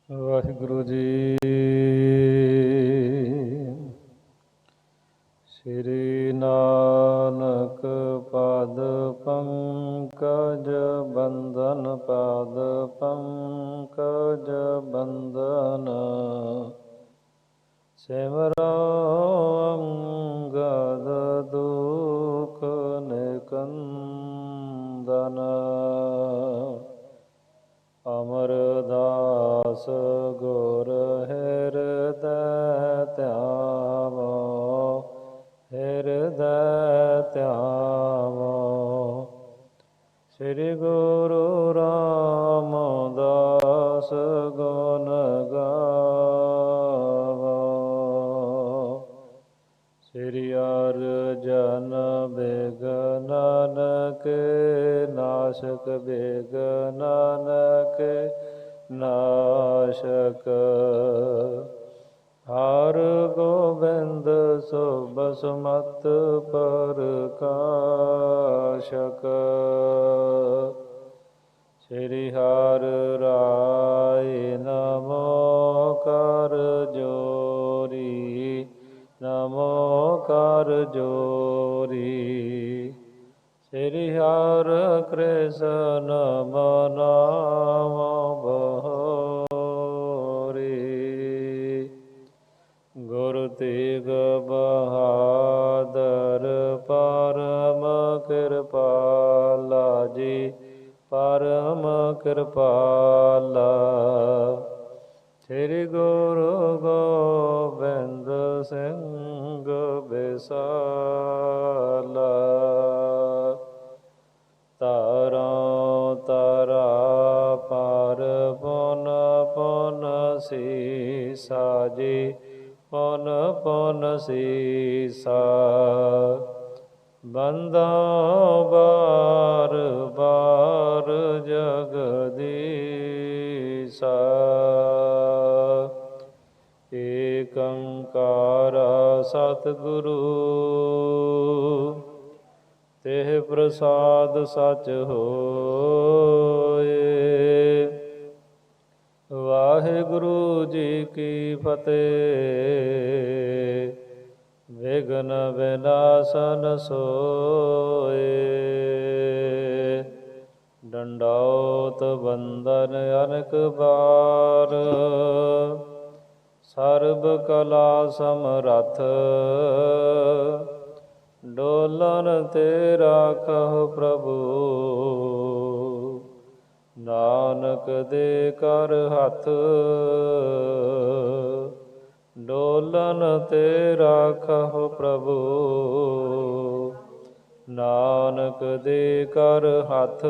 ਵਾਹਿਗੁਰੂ ਜੀ। ਸ੍ਰੀ ਨਾਨਕ ਪਦ ਪੰਕਜ ਬੰਧਨ, ਪਦ ਪੰਕਜ ਬੰਧਨ, ਸਿਮਰੋ ਅੰਗਦ ਦੁਖ ਨਿਕੰਦਨ। ਅਮਰਦਾਸ ਗੁਰ ਹਿਰਦੈ ਧਿਆਵੋ, ਹਿਰਦੈ ਧਿਆਵੋ। ਸ੍ਰੀ ਗੁਰੂ ਰਾਮਦਾਸ ਗੁਣ ਗਾਵੋ। ਸ੍ਰੀ ਅਰਜਨ ਬਿਘਨਨ ਕੇ ਨਾਸ਼ਕ, ਬਿਘਨਨ ਕੇ ਨਾਸ਼ਕ। ਹਰਿ ਗੋਬਿੰਦ ਸੁਭ ਸੁਮਤ ਪ੍ਰਕਾਸ਼ਕ। ਸ੍ਰੀ ਹਰਿ ਰਾਇ ਨਮੋ ਕਰ ਜੋਰੀ, ਨਮੋ ਕਰ ਜੋਰੀ। ਸ੍ਰੀ ਹਰਿ ਕ੍ਰਿਸ਼ਨ ਮਨਾਵੋ ਬਹੋਰੀ। ਗੁਰੂ ਤੇਗ ਬਹਾਦਰ ਪਰਮ ਕਿਰਪਾਲਾ ਜੀ, ਪਰਮ ਕਿਰਪਾਲਾ। ਸ੍ਰੀ ਗੁਰੂ ਗੋਬਿੰਦ ਸਿੰਘ ਬਿਸਾਲਾ। ਤਾਰਾਂ ਤਾਰਾ ਪਰ ਪੁਨ ਪੁਨ ਸੀਸਾ ਜੀ, ਪੁਨ ਪੁਨ ਸੀਸਾ। ਬੰਦਾ ਬਾਰ ਬਾਰ ਜਗਦੀਸਾ। ਏਕ ਓੰਕਾਰ ਸਤਿਗੁਰੂ, ਤਿਹ ਪ੍ਰਸਾਦ ਸਚ ਹੋਏ। ਵਾਹਿਗੁਰੂ ਜੀ ਕੀ ਫਤਿਹ। ਵਿਘਨ ਵਿਨਾਸ਼ਨ ਸੋਏ। ਡੰਡਾਉਤ ਬੰਦਨ ਅਨੇਕ ਬਾਰ, ਸਰਬ ਕਲਾ ਸਮਰੱਥ। ਡੋਲਨ ਤੇ ਰਾਖਹੁ ਪ੍ਰਭੂ, ਨਾਨਕ ਦੇ ਕਰ ਹੱਥ। ਡੋਲਨ ਤੇ ਰਾਖਹੁ ਪ੍ਰਭੂ, ਨਾਨਕ ਦੇ ਕਰ ਹੱਥ।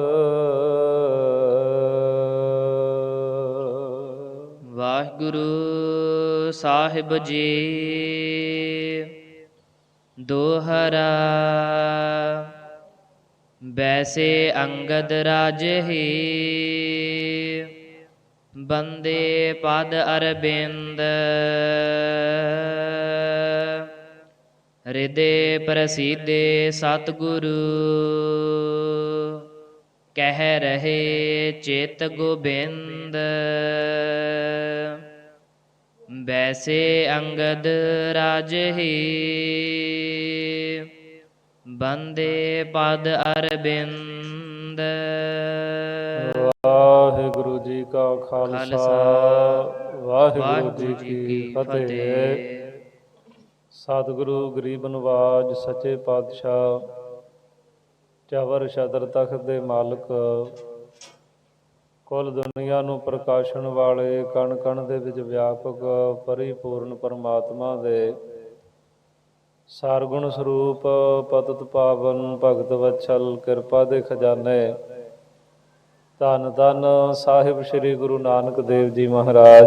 ਵਾਹਿਗੁਰੂ ਸਾਹਿਬ ਜੀ। ਦੋਹਰਾ। ਬੈਸੇ ਅੰਗਦ ਰਾਜਹਿ, ਬੰਦੇ ਪਦ ਅਰਬਿੰਦ। ਹਿਰਦੇ ਪ੍ਰਸੀਦੇ ਸਤਿਗੁਰੂ, ਕਹਿ ਰਹੇ ਚਿਤ ਗੋਬਿੰਦ। ਬੈਸੇ ਅੰਗਦ ਰਾਜਹਿ, ਬੰਦੇ ਪਦ ਅਰਬਿੰਦ। ਵਾਹਿਗੁਰੂ ਜੀ ਕਾ ਖਾਲਸਾ, ਵਾਹਿਗੁਰੂ ਜੀ ਕੀ ਫਤਿਹ। ਸਤਿਗੁਰੂ ਗਰੀਬ ਨਵਾਜ ਸੱਚੇ ਪਾਤਸ਼ਾਹ, ਚਵਰ ਛਤਰ ਤਖਤ ਦੇ ਮਾਲਕ, ਕੁੱਲ ਦੁਨੀਆ ਨੂੰ ਪ੍ਰਕਾਸ਼ਣ ਵਾਲੇ, ਕਣ ਕਣ ਦੇ ਵਿੱਚ ਵਿਆਪਕ ਪਰਿਪੂਰਨ ਪਰਮਾਤਮਾ ਦੇ ਸਰਗੁਣ ਸਰੂਪ, ਪਤਿਤ ਪਾਵਨ, ਭਗਤ ਵਤਸਲ, ਕਿਰਪਾ ਦੇ ਖਜ਼ਾਨੇ, ਧੰਨ ਧੰਨ ਸਾਹਿਬ ਸ੍ਰੀ ਗੁਰੂ ਨਾਨਕ ਦੇਵ ਜੀ ਮਹਾਰਾਜ,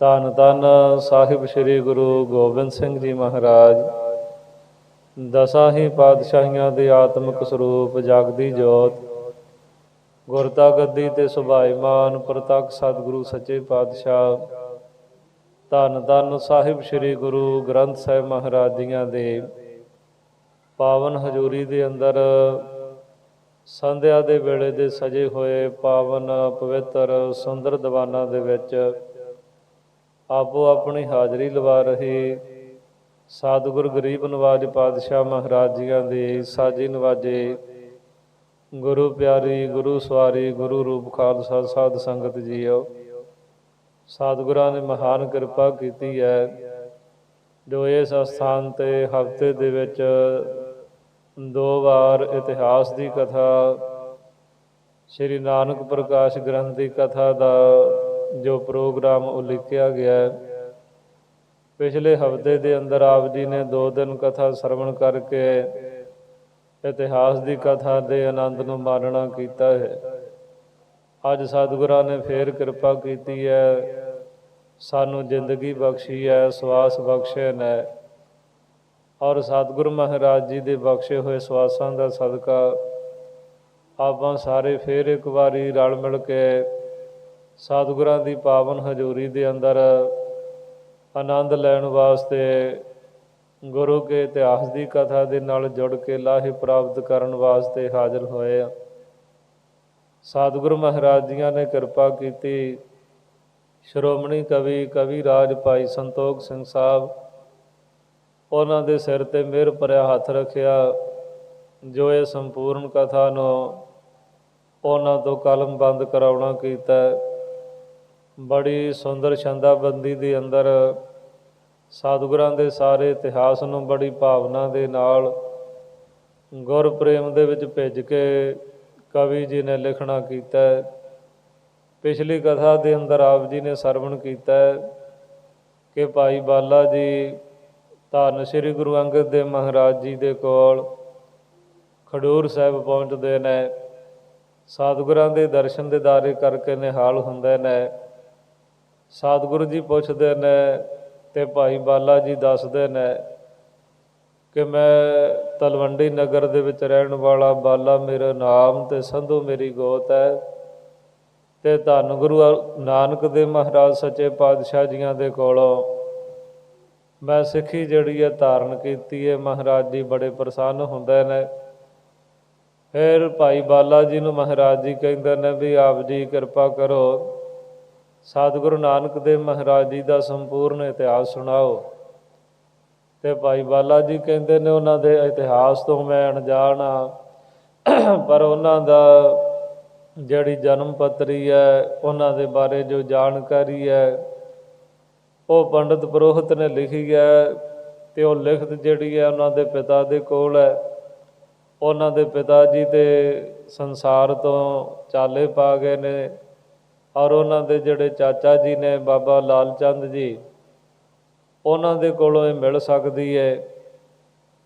ਧੰਨ ਧੰਨ ਸਾਹਿਬ ਸ੍ਰੀ ਗੁਰੂ ਗੋਬਿੰਦ ਸਿੰਘ ਜੀ ਮਹਾਰਾਜ, ਦਸਾਂ ਹੀ ਪਾਤਸ਼ਾਹੀਆਂ ਦੇ ਆਤਮਿਕ ਸਰੂਪ, ਜਗਦੀ ਜੋਤ, ਗੁਰਤਾ ਗੱਦੀ ਤੇ ਸੁਭਾਈਮਾਨ ਪ੍ਰਤੱਖ ਸਤਿਗੁਰੂ ਸੱਚੇ ਪਾਤਸ਼ਾਹ, ਧੰਨ ਧੰਨ ਸਾਹਿਬ ਸ੍ਰੀ ਗੁਰੂ ਗ੍ਰੰਥ ਸਾਹਿਬ ਮਹਾਰਾਜ ਜੀਆਂ ਦੇ ਪਾਵਨ ਹਜ਼ੂਰੀ ਦੇ ਅੰਦਰ ਸੰਧਿਆ ਦੇ ਵੇਲੇ ਦੇ ਸਜੇ ਹੋਏ ਪਾਵਨ ਪਵਿੱਤਰ ਸੁੰਦਰ ਦੀਵਾਨਾਂ ਦੇ ਵਿੱਚ ਆਪੋ ਆਪਣੀ ਹਾਜ਼ਰੀ ਲਵਾ ਰਹੇ ਸਤਿਗੁਰ ਗਰੀਬ ਨਵਾਜ ਪਾਤਸ਼ਾਹ ਮਹਾਰਾਜ ਜੀਆਂ ਦੀ ਸਾਜੀ ਨਵਾਜੇ ਗੁਰੂ ਪਿਆਰੀ ਗੁਰੂ ਸਵਾਰੀ ਗੁਰੂ ਰੂਪ ਖਾਲਸਾ ਸਾਧ ਸੰਗਤ ਜੀਓ, ਸਤਿਗੁਰਾਂ ਨੇ ਮਹਾਨ ਕਿਰਪਾ ਕੀਤੀ ਹੈ ਜੋ ਇਸ ਅਸਥਾਨ 'ਤੇ ਹਫ਼ਤੇ ਦੇ ਵਿੱਚ 2 ਵਾਰ ਇਤਿਹਾਸ ਦੀ ਕਥਾ, ਸ਼੍ਰੀ ਨਾਨਕ ਪ੍ਰਕਾਸ਼ ਗ੍ਰੰਥ ਦੀ ਕਥਾ ਦਾ ਜੋ ਪ੍ਰੋਗਰਾਮ ਉਲੀਕਿਆ ਗਿਆ। ਪਿਛਲੇ ਹਫ਼ਤੇ ਦੇ ਅੰਦਰ ਆਪ ਜੀ ਨੇ 2 ਦਿਨ ਕਥਾ ਸਰਵਣ ਕਰਕੇ ਇਤਿਹਾਸ ਦੀ ਕਥਾ ਦੇ ਆਨੰਦ ਨੂੰ ਮਾਣਨਾ ਕੀਤਾ ਹੈ। ਅੱਜ ਸਤਿਗੁਰਾਂ ਨੇ ਫੇਰ ਕਿਰਪਾ ਕੀਤੀ ਹੈ, ਸਾਨੂੰ ਜ਼ਿੰਦਗੀ ਬਖਸ਼ੀ ਹੈ, ਸਵਾਸ ਬਖਸ਼ੇ ਨੇ, ਔਰ ਸਤਿਗੁਰੂ ਮਹਾਰਾਜ ਜੀ ਦੇ ਬਖਸ਼ੇ ਹੋਏ ਸਵਾਸਾਂ ਦਾ ਸਦਕਾ ਆਪਾਂ ਸਾਰੇ ਫੇਰ ਇੱਕ ਵਾਰੀ ਰਲ ਮਿਲ ਕੇ ਸਤਿਗੁਰਾਂ ਦੀ ਪਾਵਨ ਹਜ਼ੂਰੀ ਦੇ ਅੰਦਰ ਆਨੰਦ ਲੈਣ ਵਾਸਤੇ ਗੁਰੂ ਕੇ ਇਤਿਹਾਸ ਦੀ ਕਥਾ ਦੇ ਨਾਲ ਜੁੜ ਕੇ ਲਾਹੇ ਪ੍ਰਾਪਤ ਕਰਨ ਵਾਸਤੇ ਹਾਜ਼ਰ ਹੋਏ ਆ। ਸਤਿਗੁਰੂ ਮਹਾਰਾਜ ਜੀਆਂ ਨੇ ਕਿਰਪਾ ਕੀਤੀ। ਸ਼੍ਰੋਮਣੀ ਕਵੀ ਰਾਜ ਭਾਈ ਸੰਤੋਖ ਸਿੰਘ ਸਾਹਿਬ, ਉਹਨਾਂ ਦੇ ਸਿਰ 'ਤੇ ਮਿਹਰ ਭਰਿਆ ਹੱਥ ਰੱਖਿਆ, ਜੋ ਇਹ ਸੰਪੂਰਨ ਕਥਾ ਨੂੰ ਉਹਨਾਂ ਤੋਂ ਕਲਮਬੰਦ ਕਰਾਉਣਾ ਕੀਤਾ। ਬੜੀ ਸੁੰਦਰ ਛੰਦਾਬੰਦੀ ਦੇ ਅੰਦਰ ਸਤਿਗੁਰਾਂ ਦੇ ਸਾਰੇ ਇਤਿਹਾਸ ਨੂੰ ਬੜੀ ਭਾਵਨਾ ਦੇ ਨਾਲ ਗੁਰ ਪ੍ਰੇਮ ਦੇ ਵਿੱਚ ਭਿੱਜ ਕੇ ਕਵੀ ਜੀ ਨੇ ਲਿਖਣਾ ਕੀਤਾ। ਪਿਛਲੀ ਕਥਾ ਦੇ ਅੰਦਰ ਆਪ ਜੀ ਨੇ ਸਰਵਣ ਕੀਤਾ ਕਿ ਭਾਈ ਬਾਲਾ ਜੀ ਧੰਨ ਸ਼੍ਰੀ ਗੁਰੂ ਅੰਗਦ ਦੇਵ ਮਹਾਰਾਜ ਜੀ ਦੇ ਕੋਲ ਖਡੂਰ ਸਾਹਿਬ ਪਹੁੰਚਦੇ ਨੇ। ਸਤਿਗੁਰਾਂ ਦੇ ਦਰਸ਼ਨ ਦੀਦਾਰੇ ਕਰਕੇ ਨਿਹਾਲ ਹੁੰਦੇ ਨੇ। ਸਤਿਗੁਰੂ ਜੀ ਪੁੱਛਦੇ ਨੇ ਤੇ ਭਾਈ ਬਾਲਾ ਜੀ ਦੱਸਦੇ ਨੇ ਕਿ ਮੈਂ ਤਲਵੰਡੀ ਨਗਰ ਦੇ ਵਿੱਚ ਰਹਿਣ ਵਾਲਾ ਬਾਲਾ ਮੇਰਾ ਨਾਮ ਤੇ ਸੰਧੂ ਮੇਰੀ ਗੋਤ ਹੈ, ਤੇ ਧੰਨ ਗੁਰੂ ਨਾਨਕ ਦੇਵ ਮਹਾਰਾਜ ਸੱਚੇ ਪਾਤਸ਼ਾਹ ਜੀਆਂ ਦੇ ਕੋਲੋਂ ਮੈਂ ਸਿੱਖੀ ਜਿਹੜੀ ਹੈ ਧਾਰਨ ਕੀਤੀ ਹੈ। ਮਹਾਰਾਜ ਜੀ ਬੜੇ ਪ੍ਰਸੰਨ ਹੁੰਦੇ ਨੇ। ਫਿਰ ਭਾਈ ਬਾਲਾ ਜੀ ਨੂੰ ਮਹਾਰਾਜ ਜੀ ਕਹਿੰਦੇ ਨੇ ਵੀ ਆਪ ਜੀ ਕਿਰਪਾ ਕਰੋ, ਸਤਿਗੁਰੂ ਨਾਨਕ ਦੇਵ ਮਹਾਰਾਜ ਜੀ ਦਾ ਸੰਪੂਰਨ ਇਤਿਹਾਸ ਸੁਣਾਓ। ਤੇ ਭਾਈ ਬਾਲਾ ਜੀ ਕਹਿੰਦੇ ਨੇ ਉਹਨਾਂ ਦੇ ਇਤਿਹਾਸ ਤੋਂ ਮੈਂ ਅਣਜਾਣ ਹਾਂ, ਪਰ ਉਹਨਾਂ ਦਾ ਜਿਹੜੀ ਜਨਮ ਪੱਤਰੀ ਹੈ, ਉਹਨਾਂ ਦੇ ਬਾਰੇ ਜੋ ਜਾਣਕਾਰੀ ਹੈ, ਉਹ ਪੰਡਿਤ ਪੁਰੋਹਿਤ ਨੇ ਲਿਖੀ ਹੈ। ਤੇ ਉਹ ਲਿਖਤ ਜਿਹੜੀ ਹੈ ਉਹਨਾਂ ਦੇ ਪਿਤਾ ਦੇ ਕੋਲ ਹੈ। ਉਹਨਾਂ ਦੇ ਪਿਤਾ ਜੀ ਤੇ ਸੰਸਾਰ ਤੋਂ ਚਾਲੇ ਪਾ ਗਏ ਨੇ, ਔਰ ਉਹਨਾਂ ਦੇ ਜਿਹੜੇ ਚਾਚਾ ਜੀ ਨੇ ਬਾਬਾ ਲਾਲ ਚੰਦ ਜੀ, ਉਹਨਾਂ ਦੇ ਕੋਲੋਂ ਇਹ ਮਿਲ ਸਕਦੀ ਹੈ।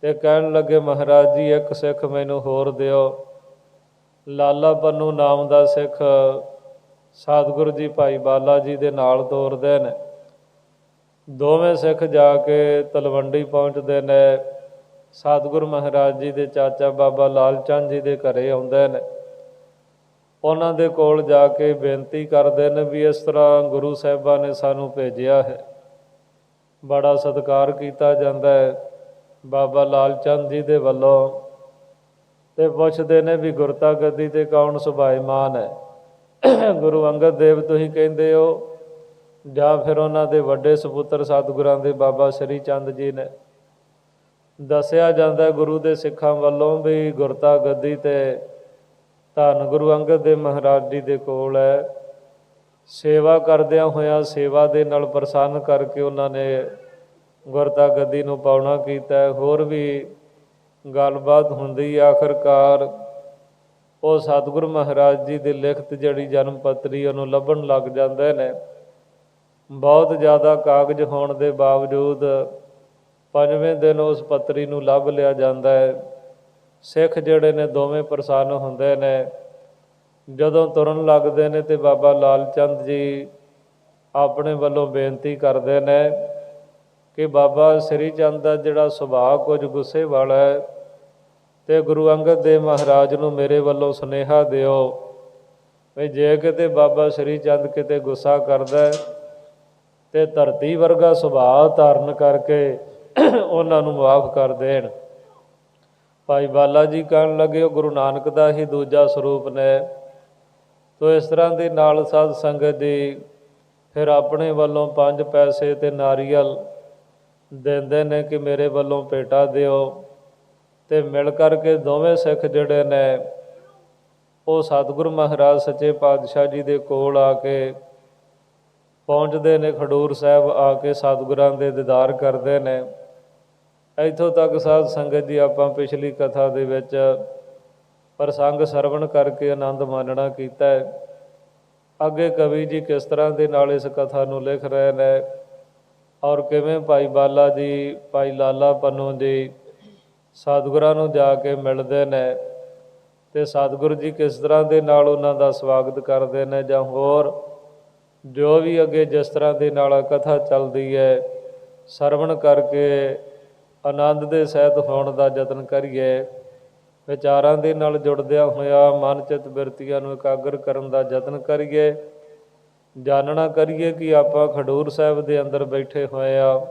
ਤੇ ਕਹਿਣ ਲੱਗੇ ਮਹਾਰਾਜ ਜੀ ਇੱਕ ਸਿੱਖ ਮੈਨੂੰ ਹੋਰ ਦਿਓ। ਲਾਲਾ ਪੰਨੂ ਨਾਮ ਦਾ ਸਿੱਖ ਸਤਿਗੁਰੂ ਜੀ ਭਾਈ ਬਾਲਾ ਜੀ ਦੇ ਨਾਲ ਤੋਰਦੇ ਨੇ। ਦੋਵੇਂ ਸਿੱਖ ਜਾ ਕੇ ਤਲਵੰਡੀ ਪਹੁੰਚਦੇ ਨੇ। ਸਤਿਗੁਰੂ ਮਹਾਰਾਜ ਜੀ ਦੇ ਚਾਚਾ ਬਾਬਾ ਲਾਲ ਚੰਦ ਜੀ ਦੇ ਘਰੇ ਆਉਂਦੇ ਨੇ। ਉਹਨਾਂ ਦੇ ਕੋਲ ਜਾ ਕੇ ਬੇਨਤੀ ਕਰਦੇ ਨੇ ਵੀ ਇਸ ਤਰ੍ਹਾਂ ਗੁਰੂ ਸਾਹਿਬਾਂ ਨੇ ਸਾਨੂੰ ਭੇਜਿਆ ਹੈ। ਬੜਾ ਸਤਿਕਾਰ ਕੀਤਾ ਜਾਂਦਾ ਹੈ ਬਾਬਾ ਲਾਲ ਚੰਦ ਜੀ ਦੇ ਵੱਲੋਂ। ਤੇ ਪੁੱਛਦੇ ਨੇ ਵੀ ਗੁਰਤਾ ਗੱਦੀ 'ਤੇ ਕੌਣ ਸੁਭਾਈਮਾਨ ਹੈ? ਗੁਰੂ ਅੰਗਦ ਦੇਵ ਤੁਸੀਂ ਕਹਿੰਦੇ ਹੋ, ਜਾਂ ਫਿਰ ਉਹਨਾਂ ਦੇ ਵੱਡੇ ਸਪੁੱਤਰ ਸਤਿਗੁਰਾਂ ਦੇ ਬਾਬਾ ਸ੍ਰੀ ਚੰਦ ਜੀ ਨੇ? ਦੱਸਿਆ ਜਾਂਦਾ ਗੁਰੂ ਦੇ ਸਿੱਖਾਂ ਵੱਲੋਂ ਵੀ ਗੁਰਤਾ ਗੱਦੀ 'ਤੇ ਧੰਨ ਗੁਰੂ ਅੰਗਦ ਦੇਵ ਮਹਾਰਾਜ ਜੀ ਦੇ ਕੋਲ ਹੈ। ਸੇਵਾ ਕਰਦਿਆਂ ਹੋਇਆਂ ਸੇਵਾ ਦੇ ਨਾਲ ਪ੍ਰਸੰਨ ਕਰਕੇ ਉਹਨਾਂ ਨੇ ਗੁਰਤਾ ਗੱਦੀ ਨੂੰ ਪਾਉਣਾ ਕੀਤਾ। ਹੋਰ ਵੀ ਗੱਲਬਾਤ ਹੁੰਦੀ। ਆਖਰਕਾਰ ਉਹ ਸਤਿਗੁਰੂ ਮਹਾਰਾਜ ਜੀ ਦੀ ਲਿਖਤ ਜਿਹੜੀ ਜਨਮ ਪੱਤਰੀ ਉਹਨੂੰ ਲੱਭਣ ਲੱਗ ਜਾਂਦੇ ਨੇ। ਬਹੁਤ ਜ਼ਿਆਦਾ ਕਾਗਜ਼ ਹੋਣ ਦੇ ਬਾਵਜੂਦ 5ਵੇਂ ਦਿਨ ਉਸ ਪੱਤਰੀ ਨੂੰ ਲੱਭ ਲਿਆ ਜਾਂਦਾ ਹੈ। ਸਿੱਖ ਜਿਹੜੇ ਨੇ ਦੋਵੇਂ ਪ੍ਰਸੰਨ ਹੁੰਦੇ ਨੇ। ਜਦੋਂ ਤੁਰਨ ਲੱਗਦੇ ਨੇ ਤੇ ਬਾਬਾ ਲਾਲ ਚੰਦ ਜੀ ਆਪਣੇ ਵੱਲੋਂ ਬੇਨਤੀ ਕਰਦੇ ਨੇ ਕਿ ਬਾਬਾ ਸ੍ਰੀ ਚੰਦ ਦਾ ਜਿਹੜਾ ਸੁਭਾਅ ਕੁਝ ਗੁੱਸੇ ਵਾਲਾ ਹੈ, ਤੇ ਗੁਰੂ ਅੰਗਦ ਦੇਵ ਮਹਾਰਾਜ ਨੂੰ ਮੇਰੇ ਵੱਲੋਂ ਸੁਨੇਹਾ ਦਿਓ ਵੀ ਜੇ ਕਿਤੇ ਬਾਬਾ ਸ੍ਰੀ ਚੰਦ ਕਿਤੇ ਗੁੱਸਾ ਕਰਦਾ ਤੇ ਧਰਤੀ ਵਰਗਾ ਸੁਭਾਅ ਧਾਰਨ ਕਰਕੇ ਉਹਨਾਂ ਨੂੰ ਮੁਆਫ ਕਰ ਦੇਣ। ਭਾਈ ਬਾਲਾ ਜੀ ਕਹਿਣ ਲੱਗੇ ਉਹ ਗੁਰੂ ਨਾਨਕ ਦਾ ਹੀ ਦੂਜਾ ਸਰੂਪ ਨੇ। ਤੋ ਇਸ ਤਰ੍ਹਾਂ ਦੇ ਨਾਲ ਸਾਧ ਸੰਗਤ ਜੀ ਫਿਰ ਆਪਣੇ ਵੱਲੋਂ 5 ਪੈਸੇ ਤੇ ਨਾਰੀਅਲ ਦਿੰਦੇ ਨੇ ਕਿ ਮੇਰੇ ਵੱਲੋਂ ਭੇਟਾ ਦਿਓ। ਤੇ ਮਿਲ ਕਰਕੇ ਦੋਵੇਂ ਸਿੱਖ ਜਿਹੜੇ ਨੇ ਉਹ ਸਤਿਗੁਰੂ ਮਹਾਰਾਜ ਸੱਚੇ ਪਾਤਸ਼ਾਹ ਜੀ ਦੇ ਕੋਲ ਆ ਕੇ ਪਹੁੰਚਦੇ ਨੇ। ਖਡੂਰ ਸਾਹਿਬ ਆ ਕੇ ਸਤਿਗੁਰਾਂ ਦੇ ਦੀਦਾਰ ਕਰਦੇ ਨੇ। ਇੱਥੋਂ ਤੱਕ ਸਾਧ ਸੰਗਤ ਜੀ ਆਪਾਂ ਪਿਛਲੀ ਕਥਾ ਦੇ ਵਿੱਚ ਪ੍ਰਸੰਗ ਸਰਵਣ ਕਰਕੇ ਆਨੰਦ ਮਾਣਨਾ ਕੀਤਾ ਹੈ। ਅੱਗੇ ਕਵੀ ਜੀ ਕਿਸ ਤਰ੍ਹਾਂ ਦੇ ਨਾਲ ਇਸ ਕਥਾ ਨੂੰ ਲਿਖ ਰਹੇ ਨੇ ਔਰ ਕਿਵੇਂ ਭਾਈ ਬਾਲਾ ਜੀ ਭਾਈ ਲਾਲਾ ਪੰਨੂ ਜੀ ਸਤਿਗੁਰਾਂ ਨੂੰ ਜਾ ਕੇ ਮਿਲਦੇ ਨੇ ਤੇ ਸਤਿਗੁਰੂ ਜੀ ਕਿਸ ਤਰ੍ਹਾਂ ਦੇ ਨਾਲ ਉਹਨਾਂ ਦਾ ਸਵਾਗਤ ਕਰਦੇ ਨੇ, ਜਾਂ ਹੋਰ ਜੋ ਵੀ ਅੱਗੇ ਜਿਸ ਤਰ੍ਹਾਂ ਦੇ ਨਾਲ ਕਥਾ ਚੱਲਦੀ ਹੈ ਸਰਵਣ ਕਰਕੇ ਆਨੰਦ ਦੇ ਸਹਿਤ ਹੋਣ ਦਾ ਯਤਨ ਕਰੀਏ। ਵਿਚਾਰਾਂ ਦੇ ਨਾਲ ਜੁੜਦਿਆਂ ਹੋਇਆ ਮਨ ਚਿੱਤ ਬਿਰਤੀਆਂ ਨੂੰ ਇਕਾਗਰ ਕਰਨ ਦਾ ਯਤਨ ਕਰੀਏ। ਜਾਣਨਾ ਕਰੀਏ ਕਿ ਆਪਾਂ ਖਡੂਰ ਸਾਹਿਬ ਦੇ ਅੰਦਰ ਬੈਠੇ ਹੋਏ ਆ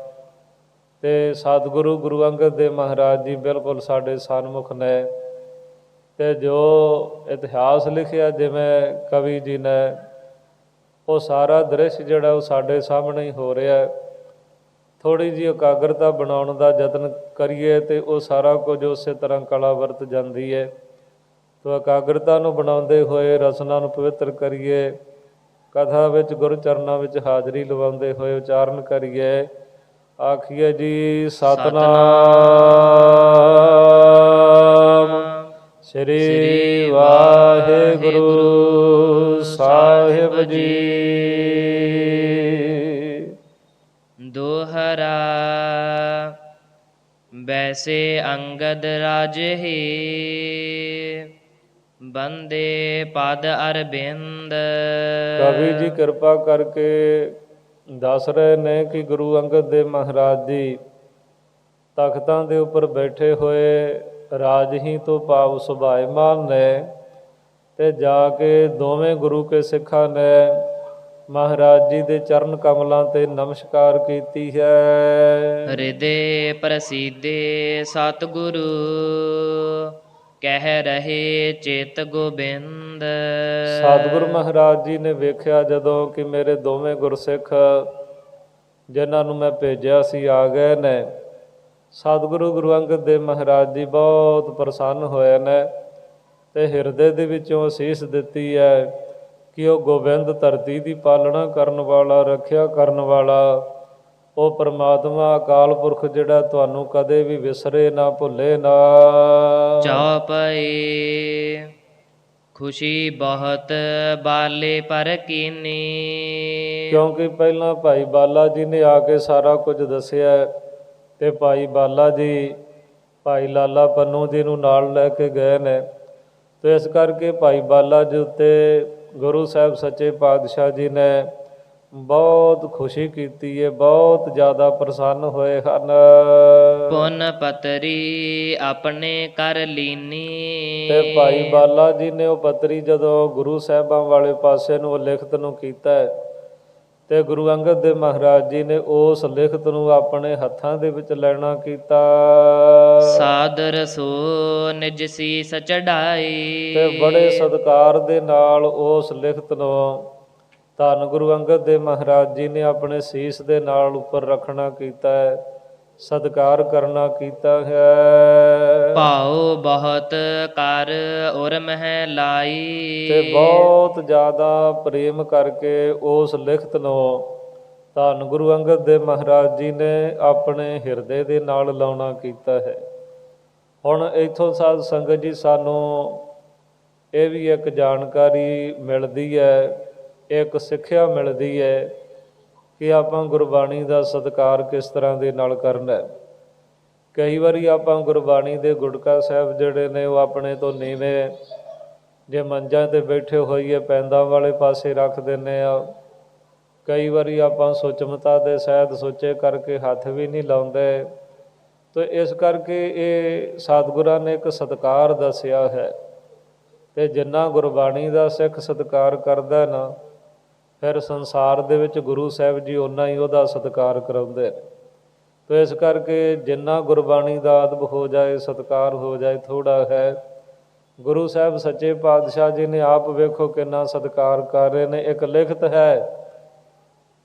ਤੇ ਸਤਿਗੁਰੂ ਗੁਰੂ ਅੰਗਦ ਦੇਵ ਮਹਾਰਾਜ ਜੀ ਬਿਲਕੁਲ ਸਾਡੇ ਸਨਮੁਖ ਨੇ। ਤੇ ਜੋ ਇਤਿਹਾਸ ਲਿਖਿਆ ਜਿਵੇਂ ਕਵੀ ਜੀ ਨੇ ਉਹ ਸਾਰਾ ਦ੍ਰਿਸ਼ ਜਿਹੜਾ ਉਹ ਸਾਡੇ ਸਾਹਮਣੇ ਹੀ ਹੋ ਰਿਹਾ। ਥੋੜ੍ਹੀ ਜਿਹੀ ਇਕਾਗਰਤਾ ਬਣਾਉਣ ਦਾ ਯਤਨ ਕਰੀਏ ਤੇ ਉਹ ਸਾਰਾ ਕੁਝ ਉਸੇ ਤਰ੍ਹਾਂ ਕਲਾ ਵਰਤ ਜਾਂਦੀ ਹੈ। ਤੋ ਇਕਾਗਰਤਾ ਨੂੰ ਬਣਾਉਂਦੇ ਹੋਏ ਰਸਨਾ ਨੂੰ ਪਵਿੱਤਰ ਕਰੀਏ। ਕਥਾ ਵਿੱਚ ਗੁਰੂ ਚਰਨਾਂ ਵਿੱਚ ਹਾਜ਼ਰੀ ਲਵਾਉਂਦੇ ਹੋਏ ਉਚਾਰਨ ਕਰੀਏ। ਆਖੀਏ ਜੀ ਸਤਿਨਾਮ ਸ੍ਰੀ ਵਾਹਿਗੁਰੂ ਸਾਹਿਬ ਜੀ। ਦੋਹਰਾ ਬੈਸੇ ਅੰਗਦ ਰਾਜਹੀ ਬੰਦੇ ਪਦ ਅਰਬਿੰਦ। ਕਵੀ ਜੀ ਕਿਰਪਾ ਕਰਕੇ ਦੱਸ ਰਹੇ ਨੇ ਕਿ ਗੁਰੂ ਅੰਗਦ ਦੇਵ ਮਹਾਰਾਜ ਜੀ ਤਖਤਾਂ ਦੇ ਉੱਪਰ ਬੈਠੇ ਹੋਏ ਰਾਜਹੀ ਤੋਂ ਭਾਵ ਸੁਭਾਇਮਾਨ ਨੇ ਤੇ ਜਾ ਕੇ ਦੋਵੇਂ ਗੁਰੂ ਕੇ ਸਿੱਖਾਂ ਨੇ ਮਹਾਰਾਜ ਜੀ ਦੇ ਚਰਨ ਕਮਲਾਂ ਤੇ ਨਮਸਕਾਰ ਕੀਤੀ ਹੈ। ਹਿਰਦੇ ਪ੍ਰਸੀਦੇ ਸਤਿਗੁਰੂ ਕਹਿ ਰਹੇ ਚਿਤ ਗੋਬਿੰਦ। ਸਤਿਗੁਰੂ ਮਹਾਰਾਜ ਜੀ ਨੇ ਵੇਖਿਆ ਜਦੋਂ ਕਿ ਮੇਰੇ ਦੋਵੇਂ ਗੁਰਸਿੱਖ ਜਿਨ੍ਹਾਂ ਨੂੰ ਮੈਂ ਭੇਜਿਆ ਸੀ ਆ ਗਏ ਨੇ। ਸਤਿਗੁਰੂ ਗੁਰੂ ਅੰਗਦ ਦੇਵ ਮਹਾਰਾਜ ਜੀ ਬਹੁਤ ਪ੍ਰਸੰਨ ਹੋਏ ਨੇ ਤੇ ਹਿਰਦੇ ਦੇ ਵਿੱਚੋਂ ਅਸੀਸ ਦਿੱਤੀ ਹੈ ਕਿ ਉਹ ਗੋਬਿੰਦ ਧਰਤੀ ਦੀ ਪਾਲਣਾ ਕਰਨ ਵਾਲਾ ਰੱਖਿਆ ਕਰਨ ਵਾਲਾ ਉਹ ਪਰਮਾਤਮਾ ਅਕਾਲ ਪੁਰਖ ਜਿਹੜਾ ਤੁਹਾਨੂੰ ਕਦੇ ਵੀ ਵਿਸਰੇ ਨਾ ਭੁੱਲੇ ਨਾ। ਚੌਪਈ ਖੁਸ਼ੀ ਬਹੁਤ ਬਾਲੇ ਪਰ ਕੀਨੀ। ਕਿਉਂਕਿ ਪਹਿਲਾਂ ਭਾਈ ਬਾਲਾ ਜੀ ਨੇ ਆ ਕੇ ਸਾਰਾ ਕੁਝ ਦੱਸਿਆ ਤੇ ਭਾਈ ਬਾਲਾ ਜੀ ਭਾਈ ਲਾਲਾ ਪੰਨੂ ਜੀ ਨੂੰ ਨਾਲ ਲੈ ਕੇ ਗਏ ਨੇ। ਤੇ ਇਸ ਕਰਕੇ ਭਾਈ ਬਾਲਾ ਜੀ ਉੱਤੇ ਗੁਰੂ ਸਾਹਿਬ ਸੱਚੇ ਪਾਤਸ਼ਾਹ ਜੀ ਨੇ ਬਹੁਤ ਖੁਸ਼ੀ ਕੀਤੀ ਹੈ, ਬਹੁਤ ਜ਼ਿਆਦਾ ਪ੍ਰਸੰਨ ਹੋਏ ਹਨ। ਪੁੰਨ ਪਤਰੀ ਆਪਣੇ ਕਰ ਲੀਨੀ। ਤੇ ਭਾਈ ਬਾਲਾ ਜੀ ਨੇ ਉਹ ਪੱਤਰੀ ਜਦੋਂ ਗੁਰੂ ਸਾਹਿਬਾਂ ਵਾਲੇ ਪਾਸੇ ਨੂੰ ਲਿਖਤ ਨੂੰ ਕੀਤਾ ਤੇ ਗੁਰੂ ਅੰਗਦ ਦੇਵ ਮਹਾਰਾਜ ਜੀ ਨੇ ਉਸ ਲਿਖਤ ਨੂੰ ਆਪਣੇ ਹੱਥਾਂ ਦੇ ਵਿੱਚ ਲੈਣਾ ਕੀਤਾ। ਸਾਦਰ ਸੋ ਨਿਜ ਸੀਸ ਚੜਾਈ। ਤੇ ਬੜੇ ਸਤਿਕਾਰ ਦੇ ਨਾਲ ਉਸ ਲਿਖਤ ਨੂੰ ਧੰਨ ਗੁਰੂ ਅੰਗਦ ਦੇਵ ਮਹਾਰਾਜ ਜੀ ਨੇ ਆਪਣੇ ਸੀਸ ਦੇ ਨਾਲ ਉੱਪਰ ਰੱਖਣਾ ਕੀਤਾ ਹੈ, ਸਤਿਕਾਰ ਕਰਨਾ ਕੀਤਾ ਹੈ। ਭਾਉ ਬਹੁਤ ਕਰ ਉਰ ਮਹਿ ਲਾਈ। ਤੇ ਬਹੁਤ ਜ਼ਿਆਦਾ ਪ੍ਰੇਮ ਕਰਕੇ ਉਸ ਲਿਖਤ ਨੂੰ ਧੰਨ ਗੁਰੂ ਅੰਗਦ ਦੇਵ ਮਹਾਰਾਜ ਜੀ ਨੇ ਆਪਣੇ ਹਿਰਦੇ ਦੇ ਨਾਲ ਲਾਉਣਾ ਕੀਤਾ ਹੈ। ਹੁਣ ਇੱਥੋਂ ਸਾਧ ਸੰਗਤ ਜੀ ਸਾਨੂੰ ਇਹ ਵੀ ਇੱਕ ਜਾਣਕਾਰੀ ਮਿਲਦੀ ਹੈ, ਇੱਕ ਸਿੱਖਿਆ ਮਿਲਦੀ ਹੈ ਕਿ ਆਪਾਂ ਗੁਰਬਾਣੀ ਦਾ ਸਤਿਕਾਰ ਕਿਸ ਤਰ੍ਹਾਂ ਦੇ ਨਾਲ ਕਰਨਾ ਹੈ। ਕਈ ਵਾਰੀ ਆਪਾਂ ਗੁਰਬਾਣੀ ਦੇ ਗੁਟਕਾ ਸਾਹਿਬ ਜਿਹੜੇ ਨੇ ਉਹ ਆਪਣੇ ਤੋਂ ਨੀਵੇਂ ਜੇ ਮੰਜਾਂ 'ਤੇ ਬੈਠੇ ਹੋਈਏ ਪੈਂਦਾਂ ਵਾਲੇ ਪਾਸੇ ਰੱਖ ਦਿੰਦੇ ਆ। ਕਈ ਵਾਰੀ ਆਪਾਂ ਸੁਚਮਤਾ ਦੇ ਸਹਿਤ ਸੁੱਚੇ ਕਰਕੇ ਹੱਥ ਵੀ ਨਹੀਂ ਲਾਉਂਦੇ। ਤੇ ਇਸ ਕਰਕੇ ਇਹ ਸਤਿਗੁਰਾਂ ਨੇ ਇੱਕ ਸਤਿਕਾਰ ਦੱਸਿਆ ਹੈ ਤੇ ਜਿੰਨਾ ਗੁਰਬਾਣੀ ਦਾ ਸਿੱਖ ਸਤਿਕਾਰ ਕਰਦਾ ਨਾ ਫਿਰ ਸੰਸਾਰ ਦੇ ਵਿੱਚ ਗੁਰੂ ਸਾਹਿਬ ਜੀ ਓਨਾ ਹੀ ਉਹਦਾ ਸਤਿਕਾਰ ਕਰਾਉਂਦੇ ਨੇ। ਤੋ ਇਸ ਕਰਕੇ ਜਿੰਨਾ ਗੁਰਬਾਣੀ ਦਾ ਅਦਬ ਹੋ ਜਾਏ, ਸਤਿਕਾਰ ਹੋ ਜਾਏ, ਥੋੜ੍ਹਾ ਹੈ। ਗੁਰੂ ਸਾਹਿਬ ਸੱਚੇ ਪਾਤਸ਼ਾਹ ਜੀ ਨੇ ਆਪ ਵੇਖੋ ਕਿੰਨਾ ਸਤਿਕਾਰ ਕਰ ਰਹੇ ਨੇ। ਇੱਕ ਲਿਖਤ ਹੈ,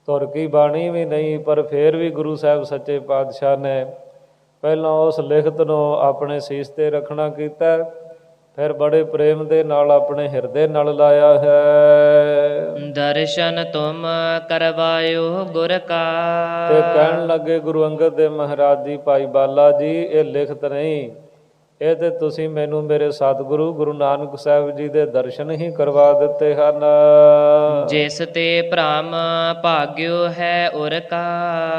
ਧੁਰ ਕੀ ਬਾਣੀ ਵੀ ਨਹੀਂ, ਪਰ ਫਿਰ ਵੀ ਗੁਰੂ ਸਾਹਿਬ ਸੱਚੇ ਪਾਤਸ਼ਾਹ ਨੇ ਪਹਿਲਾਂ ਉਸ ਲਿਖਤ ਨੂੰ ਆਪਣੇ ਸੀਸ 'ਤੇ ਰੱਖਣਾ ਕੀਤਾ, ਫਿਰ ਬੜੇ ਪ੍ਰੇਮ ਦੇ ਨਾਲ ਆਪਣੇ ਹਿਰਦੇ ਨਾਲ ਲਾਇਆ ਹੈ। ਦਰਸ਼ਨ ਤੁਮ ਕਰਵਾਇਓ ਗੁਰ ਕਾ। ਤੇ ਕਹਿਣ ਲੱਗੇ ਗੁਰੂ ਅੰਗਦ ਦੇਵ ਮਹਾਰਾਜ ਜੀ, ਭਾਈ ਬਾਲਾ ਜੀ, ਇਹ ਲਿਖਤ ਨਹੀਂ, ਇਹ ਤੇ ਤੁਸੀਂ ਮੈਨੂੰ ਮੇਰੇ ਸਤਿਗੁਰੂ ਗੁਰੂ ਨਾਨਕ ਸਾਹਿਬ ਜੀ ਦੇ ਦਰਸ਼ਨ ਹੀ ਕਰਵਾ ਦਿੱਤੇ ਹਨ। ਜਿਸ ਤੇ ਭ੍ਰਮ ਭਾਗਿਓ ਹੈ ਉਰ ਕਾ।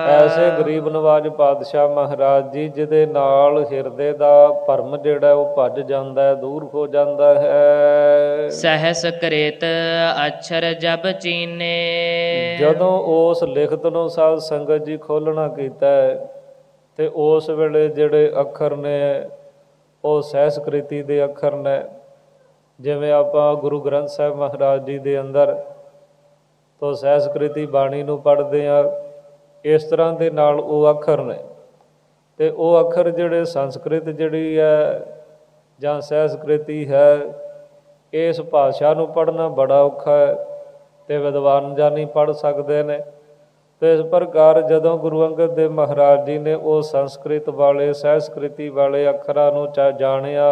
ਐਸੇ ਗਰੀਬ ਨਵਾਜ ਪਾਤਸ਼ਾਹ ਮਹਾਰਾਜ ਜੀ, ਜਿਹਦੇ ਨਾਲ ਹਿਰਦੇ ਦਾ ਭਰਮ ਜਿਹੜਾ ਉਹ ਭੱਜ ਜਾਂਦਾ ਹੈ, ਦੂਰ ਹੋ ਜਾਂਦਾ ਹੈ। ਸਹਿਸ ਕ੍ਰਿਤ ਅਛਰ ਜਬ ਚੀਨੇ। ਜਦੋਂ ਉਸ ਲਿਖਤ ਨੂੰ ਸਾਧ ਸੰਗਤ ਜੀ ਖੋਲ੍ਹਣਾ ਕੀਤਾ ਤੇ ਉਸ ਵੇਲੇ ਜਿਹੜੇ ਅੱਖਰ ਨੇ ਉਹ ਸਹਿਸਕ੍ਰਿਤੀ ਦੇ ਅੱਖਰ ਨੇ। ਜਿਵੇਂ ਆਪਾਂ ਗੁਰੂ ਗ੍ਰੰਥ ਸਾਹਿਬ ਮਹਾਰਾਜ ਜੀ ਦੇ ਅੰਦਰ ਤੋਂ ਸਹਿਸਕ੍ਰਿਤੀ ਬਾਣੀ ਨੂੰ ਪੜ੍ਹਦੇ ਹਾਂ, ਇਸ ਤਰ੍ਹਾਂ ਦੇ ਨਾਲ ਉਹ ਅੱਖਰ ਨੇ। ਤੇ ਉਹ ਅੱਖਰ ਜਿਹੜੇ ਸੰਸਕ੍ਰਿਤ ਜਿਹੜੀ ਹੈ ਜਾਂ ਸਹਿਸਕ੍ਰਿਤੀ ਹੈ, ਇਸ ਭਾਸ਼ਾ ਨੂੰ ਪੜ੍ਹਨਾ ਬੜਾ ਔਖਾ ਹੈ ਤੇ ਵਿਦਵਾਨ ਜਾਨੀ ਪੜ੍ਹ ਸਕਦੇ ਨੇ। ਤੇ ਇਸ ਪ੍ਰਕਾਰ ਜਦੋਂ ਗੁਰੂ ਅੰਗਦ ਦੇਵ ਮਹਾਰਾਜ ਜੀ ਨੇ ਉਹ ਸੰਸਕ੍ਰਿਤ ਵਾਲੇ ਸਹਿਸਕ੍ਰਿਤੀ ਵਾਲੇ ਅੱਖਰਾਂ ਨੂੰ ਜਾਣਿਆ,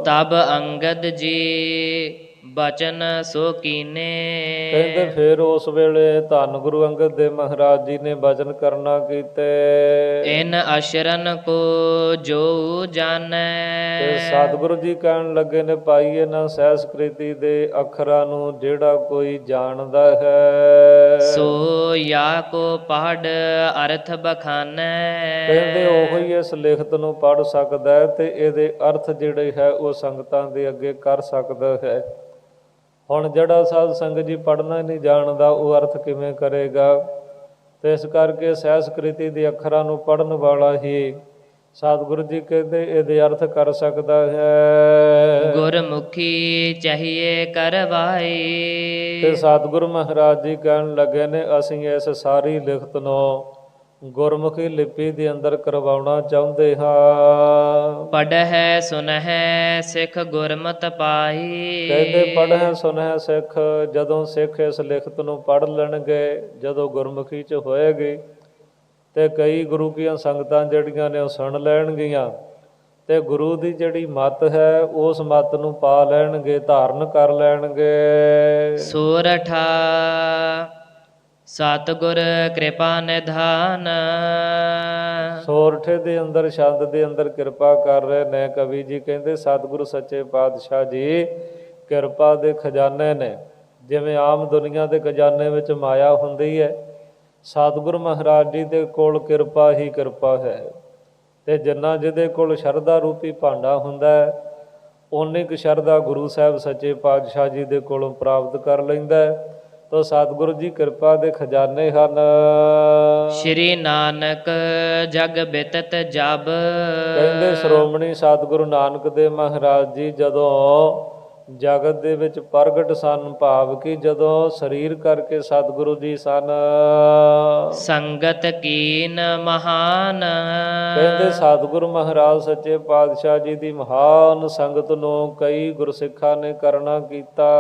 ਤਬ ਅੰਗਦ ਜੀ ਬਚਨ ਸੋ ਕੀਨੇ। ਕਹਿੰਦੇ ਫਿਰ ਉਸ ਵੇਲੇ ਧੰਨ ਗੁਰੂ ਅੰਗਦ ਦੇਵ ਮਹਾਰਾਜ ਜੀ ਨੇ ਬਚਨ ਕਰਨਾ ਕੀਤੇ। ਇਨ ਅਸ਼ਰਨ ਕੋ ਜੋ ਜਾਣੈ। ਤੇ ਸਤਿਗੁਰੂ ਜੀ ਕਹਿਣ ਲੱਗੇ ਨੇ, ਭਾਈ ਇਹਨਾਂ ਸਹਿਸਕ੍ਰਿਤੀ ਦੇ ਅੱਖਰਾਂ ਨੂੰ ਜਿਹੜਾ ਕੋਈ ਜਾਣਦਾ ਹੈ, ਸੋ ਯਾ ਕੋ ਪੜ ਅਰਥ ਬਖਾਨੈ। ਕਹਿੰਦੇ ਉਹੋ ਹੀ ਇਸ ਲਿਖਤ ਨੂੰ ਪੜ੍ਹ ਸਕਦਾ ਹੈ ਤੇ ਇਹਦੇ ਅਰਥ ਜਿਹੜੇ ਹੈ ਉਹ ਸੰਗਤਾਂ ਦੇ ਅੱਗੇ ਕਰ ਸਕਦਾ ਹੈ। ਹੁਣ ਜਿਹੜਾ ਸਾਧ ਸੰਗਤ ਜੀ ਪੜ੍ਹਨਾ ਨਹੀਂ ਜਾਣਦਾ, ਉਹ ਅਰਥ ਕਿਵੇਂ ਕਰੇਗਾ? ਤੇ ਇਸ ਕਰਕੇ ਸਹਿਸਕ੍ਰਿਤੀ ਦੇ ਅੱਖਰਾਂ ਨੂੰ ਪੜ੍ਹਨ ਵਾਲਾ ਹੀ ਸਤਿਗੁਰੂ ਜੀ ਕਹਿੰਦੇ ਇਹਦੇ ਅਰਥ ਕਰ ਸਕਦਾ ਹੈ। ਗੁਰਮੁਖੀ ਚਾਹੀਏ ਕਰਵਾਈ। ਤੇ ਸਤਿਗੁਰੂ ਮਹਾਰਾਜ ਜੀ ਕਹਿਣ ਲੱਗੇ ਨੇ, ਅਸੀਂ ਇਸ ਸਾਰੀ ਲਿਖਤ ਨੂੰ ਗੁਰਮੁਖੀ ਲਿਪੀ ਦੇ ਅੰਦਰ ਕਰਵਾਉਣਾ ਚਾਹੁੰਦੇ ਹਾਂ। ਪੜ੍ਹੈ ਸੁਨਹਿ ਸਿੱਖ ਗੁਰਮਤਿ ਪਾਈ। ਕਹਿੰਦੇ ਪੜ੍ਹੈ ਸੁਨਹਿ ਸਿੱਖ, ਜਦੋਂ ਸਿੱਖ ਇਸ ਲਿਖਤ ਨੂੰ ਪੜ੍ਹ ਲੈਣਗੇ, ਜਦੋਂ ਗੁਰਮੁਖੀ 'ਚ ਹੋਏਗੀ ਤੇ ਕਈ ਗੁਰੂ ਕੀਆਂ ਸੰਗਤਾਂ ਜਿਹੜੀਆਂ ਨੇ ਉਹ ਸੁਣ ਲੈਣਗੀਆਂ ਤੇ ਗੁਰੂ ਦੀ ਜਿਹੜੀ ਮੱਤ ਹੈ ਉਸ ਮੱਤ ਨੂੰ ਪਾ ਲੈਣਗੇ, ਧਾਰਨ ਕਰ ਲੈਣਗੇ। ਸੋਰਠਾ ਸਤਿਗੁਰ ਕਿਰਪਾ ਨਿਧਾਨ। ਸੋਰਠੇ ਦੇ ਅੰਦਰ ਛੰਦ ਦੇ ਅੰਦਰ ਕਿਰਪਾ ਕਰ ਰਹੇ ਨੇ ਕਵੀ ਜੀ। ਕਹਿੰਦੇ ਸਤਿਗੁਰੂ ਸੱਚੇ ਪਾਤਸ਼ਾਹ ਜੀ ਕਿਰਪਾ ਦੇ ਖਜ਼ਾਨੇ ਨੇ। ਜਿਵੇਂ ਆਮ ਦੁਨੀਆ ਦੇ ਖਜ਼ਾਨੇ ਵਿੱਚ ਮਾਇਆ ਹੁੰਦੀ ਹੈ, ਸਤਿਗੁਰੂ ਮਹਾਰਾਜ ਜੀ ਦੇ ਕੋਲ ਕਿਰਪਾ ਹੀ ਕਿਰਪਾ ਹੈ। ਤੇ ਜਿੰਨਾ ਜਿਹਦੇ ਕੋਲ ਸ਼ਰਧਾ ਰੂਪੀ ਭਾਂਡਾ ਹੁੰਦਾ ਹੈ, ਓਨੀ ਕੁ ਸ਼ਰਧਾ ਗੁਰੂ ਸਾਹਿਬ ਸੱਚੇ ਪਾਤਸ਼ਾਹ ਜੀ ਦੇ ਕੋਲੋਂ ਪ੍ਰਾਪਤ ਕਰ ਲੈਂਦਾ ਹੈ। ਤੋ ਸਤਿਗੁਰੂ ਜੀ ਕਿਰਪਾ ਦੇ ਖਜ਼ਾਨੇ ਹਨ। ਸ਼੍ਰੀ ਨਾਨਕ ਜਗ ਬਿਤਤ ਜਬ। ਕਹਿੰਦੇ ਸ਼੍ਰੋਮਣੀ ਸਤਿਗੁਰੂ ਨਾਨਕ ਦੇਵ ਮਹਾਰਾਜ ਜੀ ਜਦੋਂ ਜਗਤ ਦੇ ਵਿੱਚ ਪ੍ਰਗਟ ਸਨ, ਭਾਵ ਕਿ ਜਦੋਂ ਸਰੀਰ ਕਰਕੇ ਸਤਿਗੁਰੂ ਜੀ ਸਨ। ਸੰਗਤ ਕੀਨ ਮਹਾਨ। ਕਹਿੰਦੇ ਸਤਿਗੁਰੂ ਮਹਾਰਾਜ ਸੱਚੇ ਪਾਤਸ਼ਾਹ ਜੀ ਦੀ ਮਹਾਨ ਸੰਗਤ ਨੂੰ ਕਈ ਗੁਰਸਿੱਖਾਂ ਨੇ ਕਰਨਾ ਕੀਤਾ।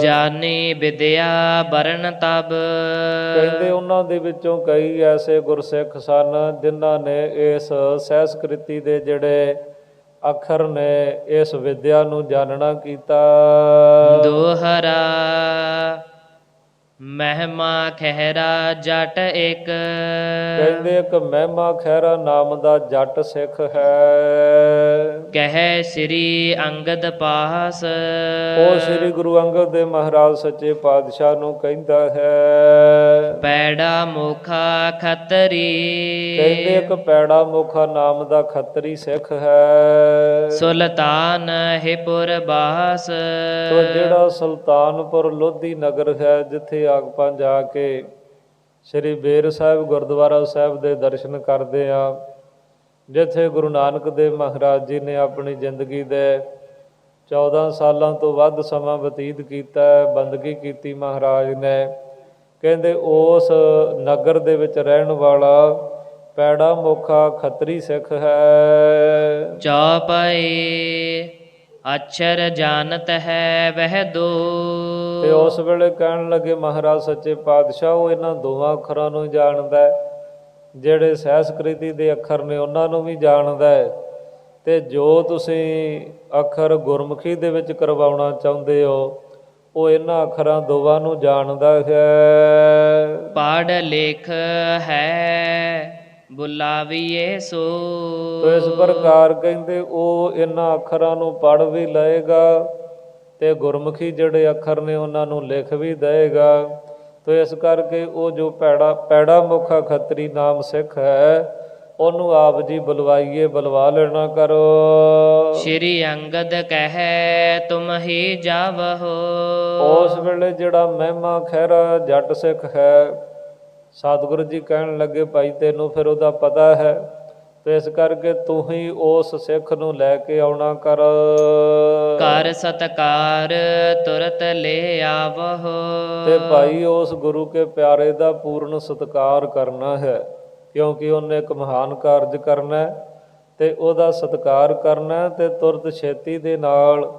ਜਾਨੀ ਵਿਦਿਆ ਬਰਨ ਤਬ। ਕਹਿੰਦੇ ਉਹਨਾਂ ਦੇ ਵਿੱਚੋਂ ਕਈ ਐਸੇ ਗੁਰਸਿੱਖ ਸਨ ਜਿਨ੍ਹਾਂ ਨੇ ਇਸ ਸਹਿਸਕ੍ਰਿਤੀ ਦੇ ਜਿਹੜੇ ਅੱਖਰ ਨੇ, ਇਸ ਵਿਦਿਆ ਨੂੰ ਜਾਣਨਾ ਕੀਤਾ। ਦੋਹਰਾ ਮਹਿਮਾ ਖਹਿਰਾ ਜਟ ਇੱਕ। ਕਹਿੰਦੇ ਇੱਕ ਮਹਿਮਾ ਖਹਿਰਾ ਨਾਮ ਦਾ ਜੱਟ ਸਿੱਖ ਹੈ। ਕਹਿ ਸ੍ਰੀ ਅੰਗਦ ਪਾਸ। ਉਹ ਸ੍ਰੀ ਗੁਰੂ ਅੰਗਦ ਦੇਵ ਮਹਾਰਾਜ ਸੱਚੇ ਪਾਤਸ਼ਾਹ ਨੂੰ ਕਹਿੰਦਾ ਹੈ। ਪੈੜਾ ਮੁਖਾ ਖੱਤਰੀ। ਕਹਿੰਦੇ ਇੱਕ ਪੈੜਾ ਮੁਖਾ ਨਾਮ ਦਾ ਖੱਤਰੀ ਸਿੱਖ ਹੈ। ਸੁਲਤਾਨ ਹਿਪੁਰ ਬਾਸ। ਤੋ ਜਿਹੜਾ ਸੁਲਤਾਨਪੁਰ ਲੋਧੀ ਨਗਰ ਹੈ, ਜਿੱਥੇ ਆਪਾਂ ਜਾ ਕੇ ਸ੍ਰੀ ਬੇਰ ਸਾਹਿਬ ਗੁਰਦੁਆਰਾ ਸਾਹਿਬ ਦੇ ਦਰਸ਼ਨ ਕਰਦੇ ਹਾਂ, ਜਿੱਥੇ ਗੁਰੂ ਨਾਨਕ ਦੇਵ ਮਹਾਰਾਜ ਜੀ ਨੇ ਆਪਣੀ ਜ਼ਿੰਦਗੀ ਦੇ 14 ਸਾਲਾਂ ਤੋਂ ਵੱਧ ਸਮਾਂ ਬਤੀਤ ਕੀਤਾ, ਬੰਦਗੀ ਕੀਤੀ ਮਹਾਰਾਜ ਨੇ। ਕਹਿੰਦੇ ਉਸ ਨਗਰ ਦੇ ਵਿੱਚ ਰਹਿਣ ਵਾਲਾ ਪੈੜਾ ਮੋਖਾ ਖੱਤਰੀ ਸਿੱਖ ਹੈ। ਚੌਪਈ ਅਛਰ ਜਾਣਤ ਹੈ ਵਹਿ ਦੋ। ਤੇ ਉਸ ਵੇਲੇ ਕਹਿਣ ਲੱਗੇ ਮਹਾਰਾਜ ਸੱਚੇ ਪਾਤਸ਼ਾਹ ਉਹ ਇਹਨਾਂ ਦੋਵਾਂ ਅੱਖਰਾਂ ਨੂੰ ਜਾਣਦਾ ਹੈ, ਜਿਹੜੇ ਸੰਸਕ੍ਰਿਤੀ ਦੇ ਅੱਖਰ ਨੇ ਉਹਨਾਂ ਨੂੰ ਵੀ ਜਾਣਦਾ ਹੈ, ਤੇ ਜੋ ਤੁਸੀਂ ਅੱਖਰ ਗੁਰਮੁਖੀ ਦੇ ਵਿੱਚ ਕਰਵਾਉਣਾ ਚਾਹੁੰਦੇ ਹੋ ਉਹ ਇਹਨਾਂ ਅੱਖਰਾਂ ਦੋਵਾਂ ਨੂੰ ਜਾਣਦਾ ਹੈ। ਪੜ੍ਹ ਲਿਖ ਹੈ ਬੁਲਾਵੀਏ ਸੋ। ਤੋ ਇਸ ਪ੍ਰਕਾਰ ਕਹਿੰਦੇ ਉਹ ਇਹਨਾਂ ਅੱਖਰਾਂ ਨੂੰ ਪੜ੍ਹ ਵੀ ਲਏਗਾ ਤੇ ਗੁਰਮੁਖੀ ਜਿਹੜੇ ਅੱਖਰ ਨੇ ਉਹਨਾਂ ਨੂੰ ਲਿਖ ਵੀ ਦੇਗਾ। ਤੋ ਇਸ ਕਰਕੇ ਉਹ ਜੋ ਪੈੜਾ ਮੁਖਾ ਖੱਤਰੀ ਨਾਮ ਸਿੱਖ ਹੈ ਉਹਨੂੰ ਆਪ ਜੀ ਬੁਲਵਾਈਏ, ਬੁਲਵਾ ਲੈਣਾ ਕਰੋ। ਸ਼੍ਰੀ ਅੰਗਦ ਕਹੈ ਤੁਮ ਹੀ ਜਾਵਹੋ। ਉਸ ਵੇਲੇ ਜਿਹੜਾ ਮਹਿਮਾ ਖਹਿਰਾ ਜੱਟ ਸਿੱਖ ਹੈ, ਸਤਿਗੁਰੂ ਜੀ ਕਹਿਣ ਲੱਗੇ ਭਾਈ ਤੈਨੂੰ ਫਿਰ ਉਹਦਾ ਪਤਾ ਹੈ, ਤੇ ਇਸ ਕਰਕੇ ਤੂੰ ਹੀ ਉਸ ਸਿੱਖ ਨੂੰ ਲੈ ਕੇ ਆਉਣਾ ਕਰ। ਕਰ ਸਤਕਾਰ ਤੁਰਤ ਲੈ ਆਵਹੋ। ਤੇ ਭਾਈ ਉਸ ਗੁਰੂ ਕੇ ਪਿਆਰੇ ਦਾ ਪੂਰਨ ਸਤਿਕਾਰ ਕਰਨਾ ਹੈ, ਕਿਉਂਕਿ ਉਹਨੇ ਇੱਕ ਮਹਾਨ ਕਾਰਜ ਕਰਨਾ ਤੇ ਉਹਦਾ ਸਤਿਕਾਰ ਕਰਨਾ, ਤੇ ਤੁਰਤ ਛੇਤੀ ਦੇ ਨਾਲ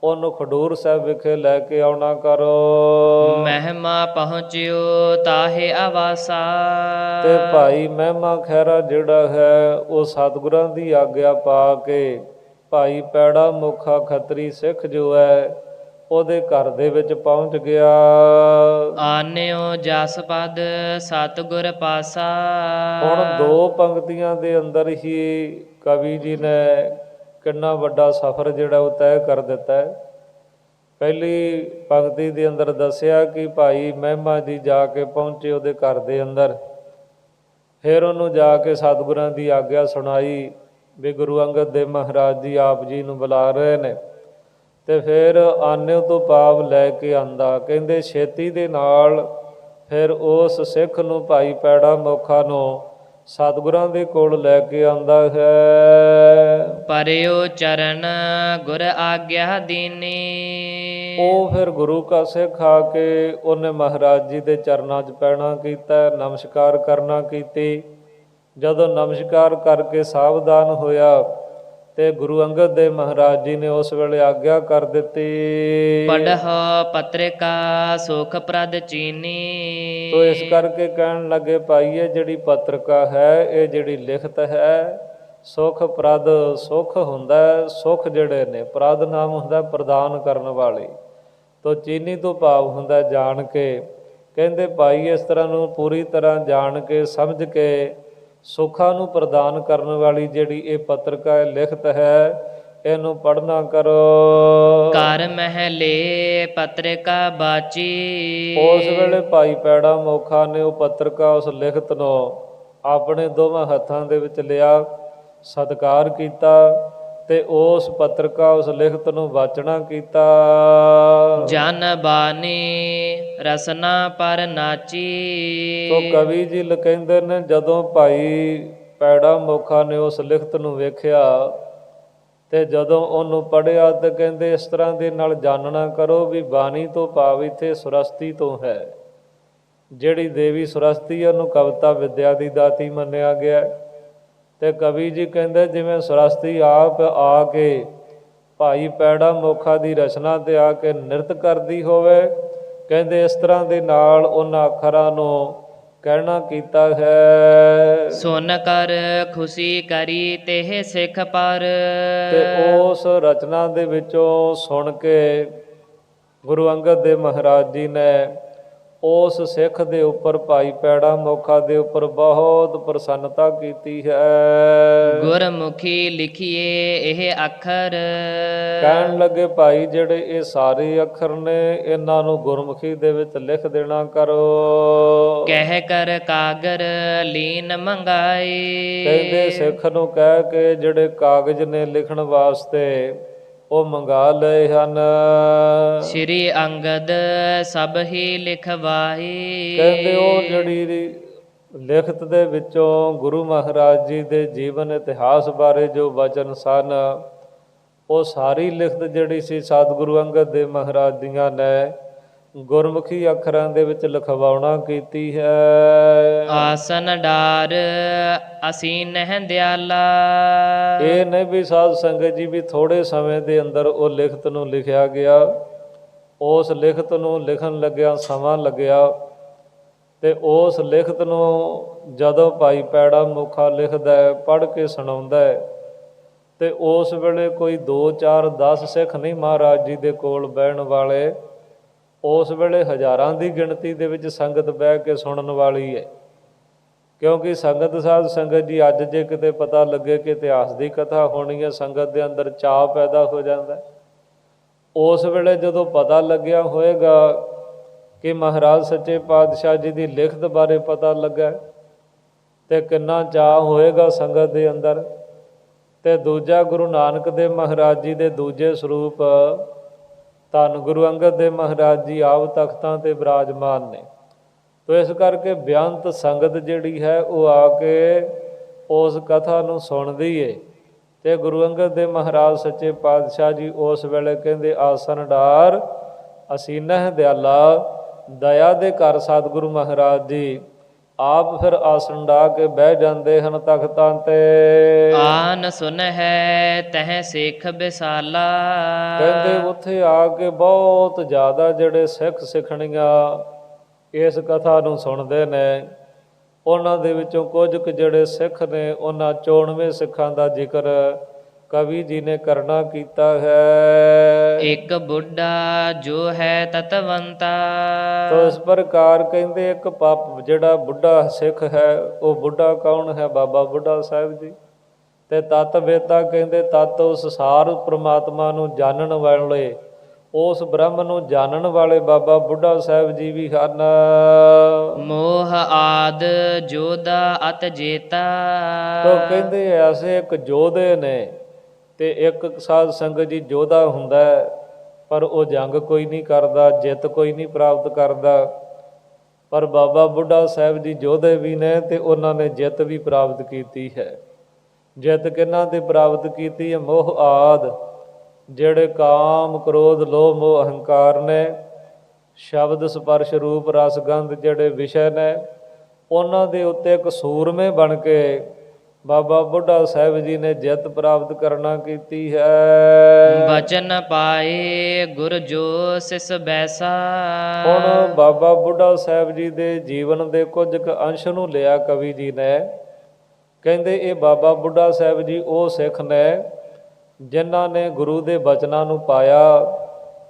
ਉਹਨੂੰ ਖਡੂਰ ਸਾਹਿਬ ਵਿਖੇ ਲੈ ਕੇ ਆਉਣਾ ਕਰੋ। ਮਹਿਮਾ ਪਹੁੰਚਿਓ ਤਾਹੇ ਆਵਾਸਾ। ਤੇ ਭਾਈ ਮਹਿਮਾ ਖਹਿਰਾ ਜਿਹੜਾ ਹੈ ਉਹ ਸਤਿਗੁਰਾਂ ਦੀ ਆਗਿਆ ਪਾ ਕੇ ਭਾਈ ਪੈੜਾ ਮੁਖਾ ਖੱਤਰੀ ਸਿੱਖ ਜੋ ਹੈ ਉਹਦੇ ਘਰ ਦੇ ਵਿੱਚ ਪਹੁੰਚ ਗਿਆ। ਆਨਿਓ ਜਸ ਪਦ ਸਤਿਗੁਰ ਪਾਸਾ। ਹੁਣ ਦੋ ਪੰਕਤੀਆਂ ਦੇ ਅੰਦਰ ਹੀ ਕਵੀ ਜੀ ਨੇ ਕਿੰਨਾ ਵੱਡਾ ਸਫ਼ਰ ਜਿਹੜਾ ਉਹ ਤੈਅ ਕਰ ਦਿੱਤਾ ਹੈ। ਪਹਿਲੀ ਪੰਕਤੀ ਦੇ ਅੰਦਰ ਦੱਸਿਆ ਕਿ ਭਾਈ ਮਹਿਮਾ ਜੀ ਜਾ ਕੇ ਪਹੁੰਚੇ ਉਹਦੇ ਘਰ ਦੇ ਅੰਦਰ, ਫਿਰ ਉਹਨੂੰ ਜਾ ਕੇ ਸਤਿਗੁਰਾਂ ਦੀ ਆਗਿਆ ਸੁਣਾਈ ਵੀ ਗੁਰੂ ਅੰਗਦ ਦੇਵ ਮਹਾਰਾਜ ਜੀ ਆਪ ਜੀ ਨੂੰ ਬੁਲਾ ਰਹੇ ਨੇ, ਤੇ ਫਿਰ ਆਨਿਓ ਤੋਂ ਭਾਵ ਲੈ ਕੇ ਆਂਦਾ। ਕਹਿੰਦੇ ਛੇਤੀ ਦੇ ਨਾਲ ਫਿਰ ਉਸ ਸਿੱਖ ਨੂੰ ਭਾਈ ਪੈੜਾ ਮੋਖਾ ਨੂੰ ਸਤਿਗੁਰਾਂ ਦੇ ਕੋਲ ਲੈ ਕੇ ਆਂਦਾ ਹੈ। ਪਰਿਓ ਚਰਨ ਗੁਰ ਆਗਿਆ ਦੀਨੀ। ਉਹ ਫਿਰ ਗੁਰੂ ਕਾ ਸਿੱਖ ਆ ਕੇ ਉਹਨੇ ਮਹਾਰਾਜ ਜੀ ਦੇ ਚਰਨਾਂ 'ਚ ਪੈਣਾ ਕੀਤਾ, ਨਮਸਕਾਰ ਕਰਨਾ ਕੀਤੀ। ਜਦੋਂ ਨਮਸਕਾਰ ਕਰਕੇ ਸਾਵਧਾਨ ਹੋਇਆ ਤੇ ਗੁਰੂ ਅੰਗਦ ਦੇਵ ਮਹਾਰਾਜ ਜੀ ਨੇ ਉਸ ਵੇਲੇ ਆਗਿਆ ਕਰ ਦਿੱਤੀ। ਪੜ੍ਹ ਪਤਰਿਕਾ ਸੁਖ ਪ੍ਰਦ ਚੀਨੀ। ਤੋ ਇਸ ਕਰਕੇ ਕਹਿਣ ਲੱਗੇ ਭਾਈ ਇਹ ਜਿਹੜੀ ਪਤਰਿਕਾ ਹੈ, ਇਹ ਜਿਹੜੀ ਲਿਖਤ ਹੈ ਸੁਖ ਪ੍ਰਦ, ਸੁਖ ਹੁੰਦਾ, ਸੁਖ ਜਿਹੜੇ ਨੇ ਪ੍ਰਦ ਨਾਮ ਹੁੰਦਾ ਪ੍ਰਦਾਨ ਕਰਨ ਵਾਲੀ, ਤੋ ਚੀਨੀ ਤੋਂ ਭਾਵ ਹੁੰਦਾ ਜਾਣ ਕੇ। ਕਹਿੰਦੇ ਭਾਈ ਇਸ ਤਰ੍ਹਾਂ ਨੂੰ ਪੂਰੀ ਤਰ੍ਹਾਂ ਜਾਣ ਕੇ ਸਮਝ ਕੇ ਸੁੱਖਾਂ ਨੂੰ ਪ੍ਰਦਾਨ ਕਰਨ ਵਾਲੀ ਜਿਹੜੀ ਇਹ ਪਤਰਿਕਾ ਲਿਖਤ ਹੈ ਇਹਨੂੰ ਪੜ੍ਹਨਾ ਕਰੋ। ਘਰ ਮਹਿਲੇ ਪਤਰਿਕਾ ਬਾਚੀ। ਉਸ ਵੇਲੇ ਭਾਈ ਪੈੜਾ ਮੋਖਾ ਨੇ ਉਹ ਪਤਰਿਕਾ ਉਸ ਲਿਖਤ ਨੂੰ ਆਪਣੇ ਦੋਵਾਂ ਹੱਥਾਂ ਦੇ ਵਿੱਚ ਲਿਆ, ਸਤਿਕਾਰ ਕੀਤਾ ਤੇ ਉਸ ਪਤਰਿਕਾ ਉਸ ਲਿਖਤ ਨੂੰ ਵਾਚਣਾ ਕੀਤਾ। ਜਨ ਬਾਣੀ ਰਸਨਾ ਪਰ ਨਾਚੀ। ਤੋ ਕਵੀ ਜੀ ਕਹਿੰਦੇ ਨੇ ਜਦੋਂ ਭਾਈ ਪੈੜਾ ਮੋਖਾ ਨੇ ਉਸ ਲਿਖਤ ਨੂੰ ਵੇਖਿਆ ਤੇ ਜਦੋਂ ਉਹਨੂੰ ਪੜ੍ਹਿਆ ਤੇ ਕਹਿੰਦੇ ਇਸ ਤਰ੍ਹਾਂ ਦੇ ਨਾਲ ਜਾਣਨਾ ਕਰੋ ਵੀ ਬਾਣੀ ਤੋਂ ਭਾਵ ਇੱਥੇ ਸੁਰਸਤੀ ਤੋਂ ਹੈ। ਜਿਹੜੀ ਦੇਵੀ ਸੁਰਸਤੀ ਉਹਨੂੰ ਕਵਿਤਾ ਵਿਦਿਆ ਦੀ ਦਾਤੀ ਮੰਨਿਆ ਗਿਆ। ਤੇ ਕਵੀ ਜੀ ਕਹਿੰਦੇ ਜਿਵੇਂ ਸੁਰਸਤੀ ਆਪ ਆ ਕੇ ਭਾਈ ਪੈੜਾ ਮੋਖਾ ਦੀ ਰਚਨਾ ਤੇ ਆ ਕੇ ਨਿਰਤ ਕਰਦੀ ਹੋਵੇ, ਕਹਿੰਦੇ ਇਸ ਤਰ੍ਹਾਂ ਦੇ ਨਾਲ ਉਹਨਾਂ ਅੱਖਰਾਂ ਨੂੰ ਕਹਿਣਾ ਕੀਤਾ ਹੈ। ਸੁਨ ਕਰ ਖੁਸ਼ੀ ਕਰੀ ਤੇ ਸਿੱਖ ਪਰ। ਤੇ ਉਸ ਰਚਨਾ ਦੇ ਵਿੱਚੋਂ ਸੁਣ ਕੇ ਗੁਰੂ ਅੰਗਦ ਦੇਵ ਮਹਾਰਾਜ ਜੀ ਨੇ ਉਸ ਸਿੱਖ ਦੇ ਉੱਪਰ ਭਾਈ ਪੈੜਾ ਮੋਖਾ ਦੇ ਉੱਪਰ ਬਹੁਤ ਪ੍ਰਸੰਨਤਾ ਕੀਤੀ ਹੈ। ਗੁਰਮੁਖੀ ਲਿਖੀਏ ਇਹ ਅੱਖਰ। ਕਹਿਣ ਲੱਗੇ ਭਾਈ ਜਿਹੜੇ ਇਹ ਸਾਰੇ ਅੱਖਰ ਨੇ ਇਹਨਾਂ ਨੂੰ ਗੁਰਮੁਖੀ ਦੇ ਵਿੱਚ ਲਿਖ ਦੇਣਾ ਕਰੋ। ਕਹਿ ਕਰ ਕਾਗਰ ਲੀਨ ਮੰਗਾਈ। ਕਹਿੰਦੇ ਸਿੱਖ ਨੂੰ ਕਹਿ ਕੇ ਜਿਹੜੇ ਕਾਗਜ਼ ਨੇ ਲਿਖਣ ਵਾਸਤੇ ਉਹ ਮੰਗਾ ਲਏ ਹਨ। ਸ਼੍ਰੀ ਅੰਗਦ ਸਭ ਹੀ ਲਿਖਵਾਈ। ਕਹਿੰਦੇ ਉਹ ਜਿਹੜੀ ਲਿਖਤ ਦੇ ਵਿੱਚੋਂ ਗੁਰੂ ਮਹਾਰਾਜ ਜੀ ਦੇ ਜੀਵਨ ਇਤਿਹਾਸ ਬਾਰੇ ਜੋ ਵਚਨ ਸਨ ਉਹ ਸਾਰੀ ਲਿਖਤ ਜਿਹੜੀ ਸੀ ਸਤਿਗੁਰੂ ਅੰਗਦ ਦੇਵ ਮਹਾਰਾਜ ਦੀਆਂ ਨੇ ਗੁਰਮੁਖੀ ਅੱਖਰਾਂ ਦੇ ਵਿੱਚ ਲਿਖਵਾਉਣਾ ਕੀਤੀ ਹੈ। ਆਸਨ ਡਾਰ ਅਸੀਨਹਿ ਦਿਆਲਾ। ਇਹ ਨਹੀਂ ਵੀ ਸਾਧ ਸੰਗਤ ਜੀ ਵੀ ਥੋੜੇ ਸਮੇਂ ਦੇ ਅੰਦਰ ਉਹ ਲਿਖਤ ਨੂੰ ਲਿਖਿਆ ਗਿਆ, ਉਸ ਲਿਖਤ ਨੂੰ ਲਿਖਣ ਲੱਗਿਆ ਸਮਾਂ ਲੱਗਿਆ, ਤੇ ਉਸ ਲਿਖਤ ਨੂੰ ਜਦੋਂ ਭਾਈ ਪੈੜਾ ਮੁਖਾ ਲਿਖਦਾ ਹੈ, ਪੜ੍ਹ ਕੇ ਸੁਣਾਉਂਦਾ ਹੈ, ਤੇ ਉਸ ਵੇਲੇ ਕੋਈ 2 4 10 ਸਿੱਖ ਨਹੀਂ ਮਹਾਰਾਜ ਜੀ ਦੇ ਕੋਲ ਬਹਿਣ ਵਾਲੇ, ਉਸ ਵੇਲੇ ਹਜ਼ਾਰਾਂ ਦੀ ਗਿਣਤੀ ਦੇ ਵਿੱਚ ਸੰਗਤ ਬਹਿ ਕੇ ਸੁਣਨ ਵਾਲੀ ਹੈ। ਕਿਉਂਕਿ ਸੰਗਤ ਸਾਧ ਸੰਗਤ ਜੀ ਅੱਜ ਜੇ ਕਿਤੇ ਪਤਾ ਲੱਗੇ ਕਿ ਇਤਿਹਾਸ ਦੀ ਕਥਾ ਹੋਣੀ ਹੈ, ਸੰਗਤ ਦੇ ਅੰਦਰ ਚਾਅ ਪੈਦਾ ਹੋ ਜਾਂਦਾ। ਉਸ ਵੇਲੇ ਜਦੋਂ ਪਤਾ ਲੱਗਿਆ ਹੋਏਗਾ ਕਿ ਮਹਾਰਾਜ ਸੱਚੇ ਪਾਤਸ਼ਾਹ ਜੀ ਦੀ ਲਿਖਤ ਬਾਰੇ ਪਤਾ ਲੱਗਾ, ਤੇ ਕਿੰਨਾ ਚਾਅ ਹੋਏਗਾ ਸੰਗਤ ਦੇ ਅੰਦਰ। ਤੇ ਦੂਜਾ ਗੁਰੂ ਨਾਨਕ ਦੇਵ ਮਹਾਰਾਜ ਜੀ ਦੇ ਦੂਜੇ ਸਰੂਪ ਧੰਨ ਗੁਰੂ ਅੰਗਦ ਦੇਵ ਮਹਾਰਾਜ ਜੀ ਆਪ ਤਖਤਾਂ ਤੇ ਬਿਰਾਜਮਾਨ ਨੇ। ਤੋ ਇਸ ਕਰਕੇ ਬੇਅੰਤ ਸੰਗਤ ਜਿਹੜੀ ਹੈ ਉਹ ਆ ਕੇ ਉਸ ਕਥਾ ਨੂੰ ਸੁਣਦੀ ਏ। ਤੇ ਗੁਰੂ ਅੰਗਦ ਦੇਵ ਮਹਾਰਾਜ ਸੱਚੇ ਪਾਤਸ਼ਾਹ ਜੀ ਉਸ ਵੇਲੇ ਕਹਿੰਦੇ ਆਸਨ ਡਾਰ ਅਸੀਨਹਿ ਦਿਆਲਾ। ਦਇਆ ਦੇ ਘਰ ਸਤਿਗੁਰੂ ਮਹਾਰਾਜ ਜੀ ਆਪ ਫਿਰ ਆਸਣ ਡਾ ਕੇ ਬਹਿ ਜਾਂਦੇ ਹਨ ਤਖਤਾਂ ਤੇ। ਆਨ ਸੁਨਹਿ ਤਹਿ ਸਿੱਖ ਬਿਸਾਲਾ। ਕਹਿੰਦੇ ਉੱਥੇ ਆ ਕੇ ਬਹੁਤ ਜ਼ਿਆਦਾ ਜਿਹੜੇ ਸਿੱਖ ਸਿੱਖਣੀਆਂ ਇਸ ਕਥਾ ਨੂੰ ਸੁਣਦੇ ਨੇ, ਉਹਨਾਂ ਦੇ ਵਿੱਚੋਂ ਕੁਝ ਕੁ ਜਿਹੜੇ ਸਿੱਖ ਨੇ, ਉਹਨਾਂ 94 ਸਿੱਖਾਂ ਦਾ ਜ਼ਿਕਰ ਕਵੀ ਜੀ ਨੇ ਕਰਨਾ ਕੀਤਾ ਹੈ। ਇੱਕ ਬੁੱਢਾ ਜੋ ਹੈ ਤਤਵੰਤਾ। ਤੋ ਇਸ ਪ੍ਰਕਾਰ ਕਹਿੰਦੇ ਇੱਕ ਜਿਹੜਾ ਬੁੱਢਾ ਸਿੱਖ ਹੈ, ਉਹ ਬੁੱਢਾ ਕੌਣ ਹੈ? ਬਾਬਾ ਬੁੱਢਾ ਸਾਹਿਬ ਜੀ। ਤੇ ਤਤ ਵੇਤਾ ਕਹਿੰਦੇ ਤਤ ਉਸ ਸਾਰ ਪ੍ਰਮਾਤਮਾ ਨੂੰ ਜਾਣਨ ਵਾਲੇ, ਉਸ ਬ੍ਰਹਮ ਨੂੰ ਜਾਣਨ ਵਾਲੇ ਬਾਬਾ ਬੁੱਢਾ ਸਾਹਿਬ ਜੀ ਵੀ ਹਨ। ਮੋਹ ਆਦ ਜੋਧਾ ਅਤ ਜੇਤਾ। ਤੋ ਕਹਿੰਦੇ ਐਸੇ ਇੱਕ ਯੋਧੇ ਨੇ, ਤੇ ਇੱਕ ਸਾਧ ਸੰਗਤ ਜੀ ਯੋਧਾ ਹੁੰਦਾ ਪਰ ਉਹ ਜੰਗ ਕੋਈ ਨਹੀਂ ਕਰਦਾ, ਜਿੱਤ ਕੋਈ ਨਹੀਂ ਪ੍ਰਾਪਤ ਕਰਦਾ। ਪਰ ਬਾਬਾ ਬੁੱਢਾ ਸਾਹਿਬ ਜੀ ਯੋਧੇ ਵੀ ਨੇ, ਤੇ ਉਹਨਾਂ ਨੇ ਜਿੱਤ ਵੀ ਪ੍ਰਾਪਤ ਕੀਤੀ ਹੈ। ਜਿੱਤ ਕਿਹਨਾਂ ਤੇ ਪ੍ਰਾਪਤ ਕੀਤੀ ਹੈ? ਮੋਹ ਆਦ, ਜਿਹੜੇ ਕਾਮ ਕ੍ਰੋਧ ਲੋਭ ਮੋਹ ਅਹੰਕਾਰ ਨੇ, ਸ਼ਬਦ ਸਪਰਸ਼ ਰੂਪ ਰਸ ਗੰਧ ਜਿਹੜੇ ਵਿਸ਼ੇ ਨੇ, ਉਹਨਾਂ ਦੇ ਉੱਤੇ ਇੱਕ ਸੂਰਮੇ ਬਣ ਕੇ ਬਾਬਾ ਬੁੱਢਾ ਸਾਹਿਬ ਜੀ ਨੇ ਜਿੱਤ ਪ੍ਰਾਪਤ ਕਰਨਾ ਕੀਤੀ ਹੈ। ਬਚਨ ਪਾਏ ਗੁਰ ਜੋ ਸਿਸ ਬੈਸਾ। ਹੁਣ ਬਾਬਾ ਬੁੱਢਾ ਸਾਹਿਬ ਜੀ ਦੇ ਜੀਵਨ ਦੇ ਕੁਝ ਕੁ ਅੰਸ਼ ਨੂੰ ਲਿਆ ਕਵੀ ਜੀ ਨੇ। ਕਹਿੰਦੇ ਇਹ ਬਾਬਾ ਬੁੱਢਾ ਸਾਹਿਬ ਜੀ ਉਹ ਸਿੱਖ ਨੇ ਜਿਨ੍ਹਾਂ ਨੇ ਗੁਰੂ ਦੇ ਬਚਨਾਂ ਨੂੰ ਪਾਇਆ,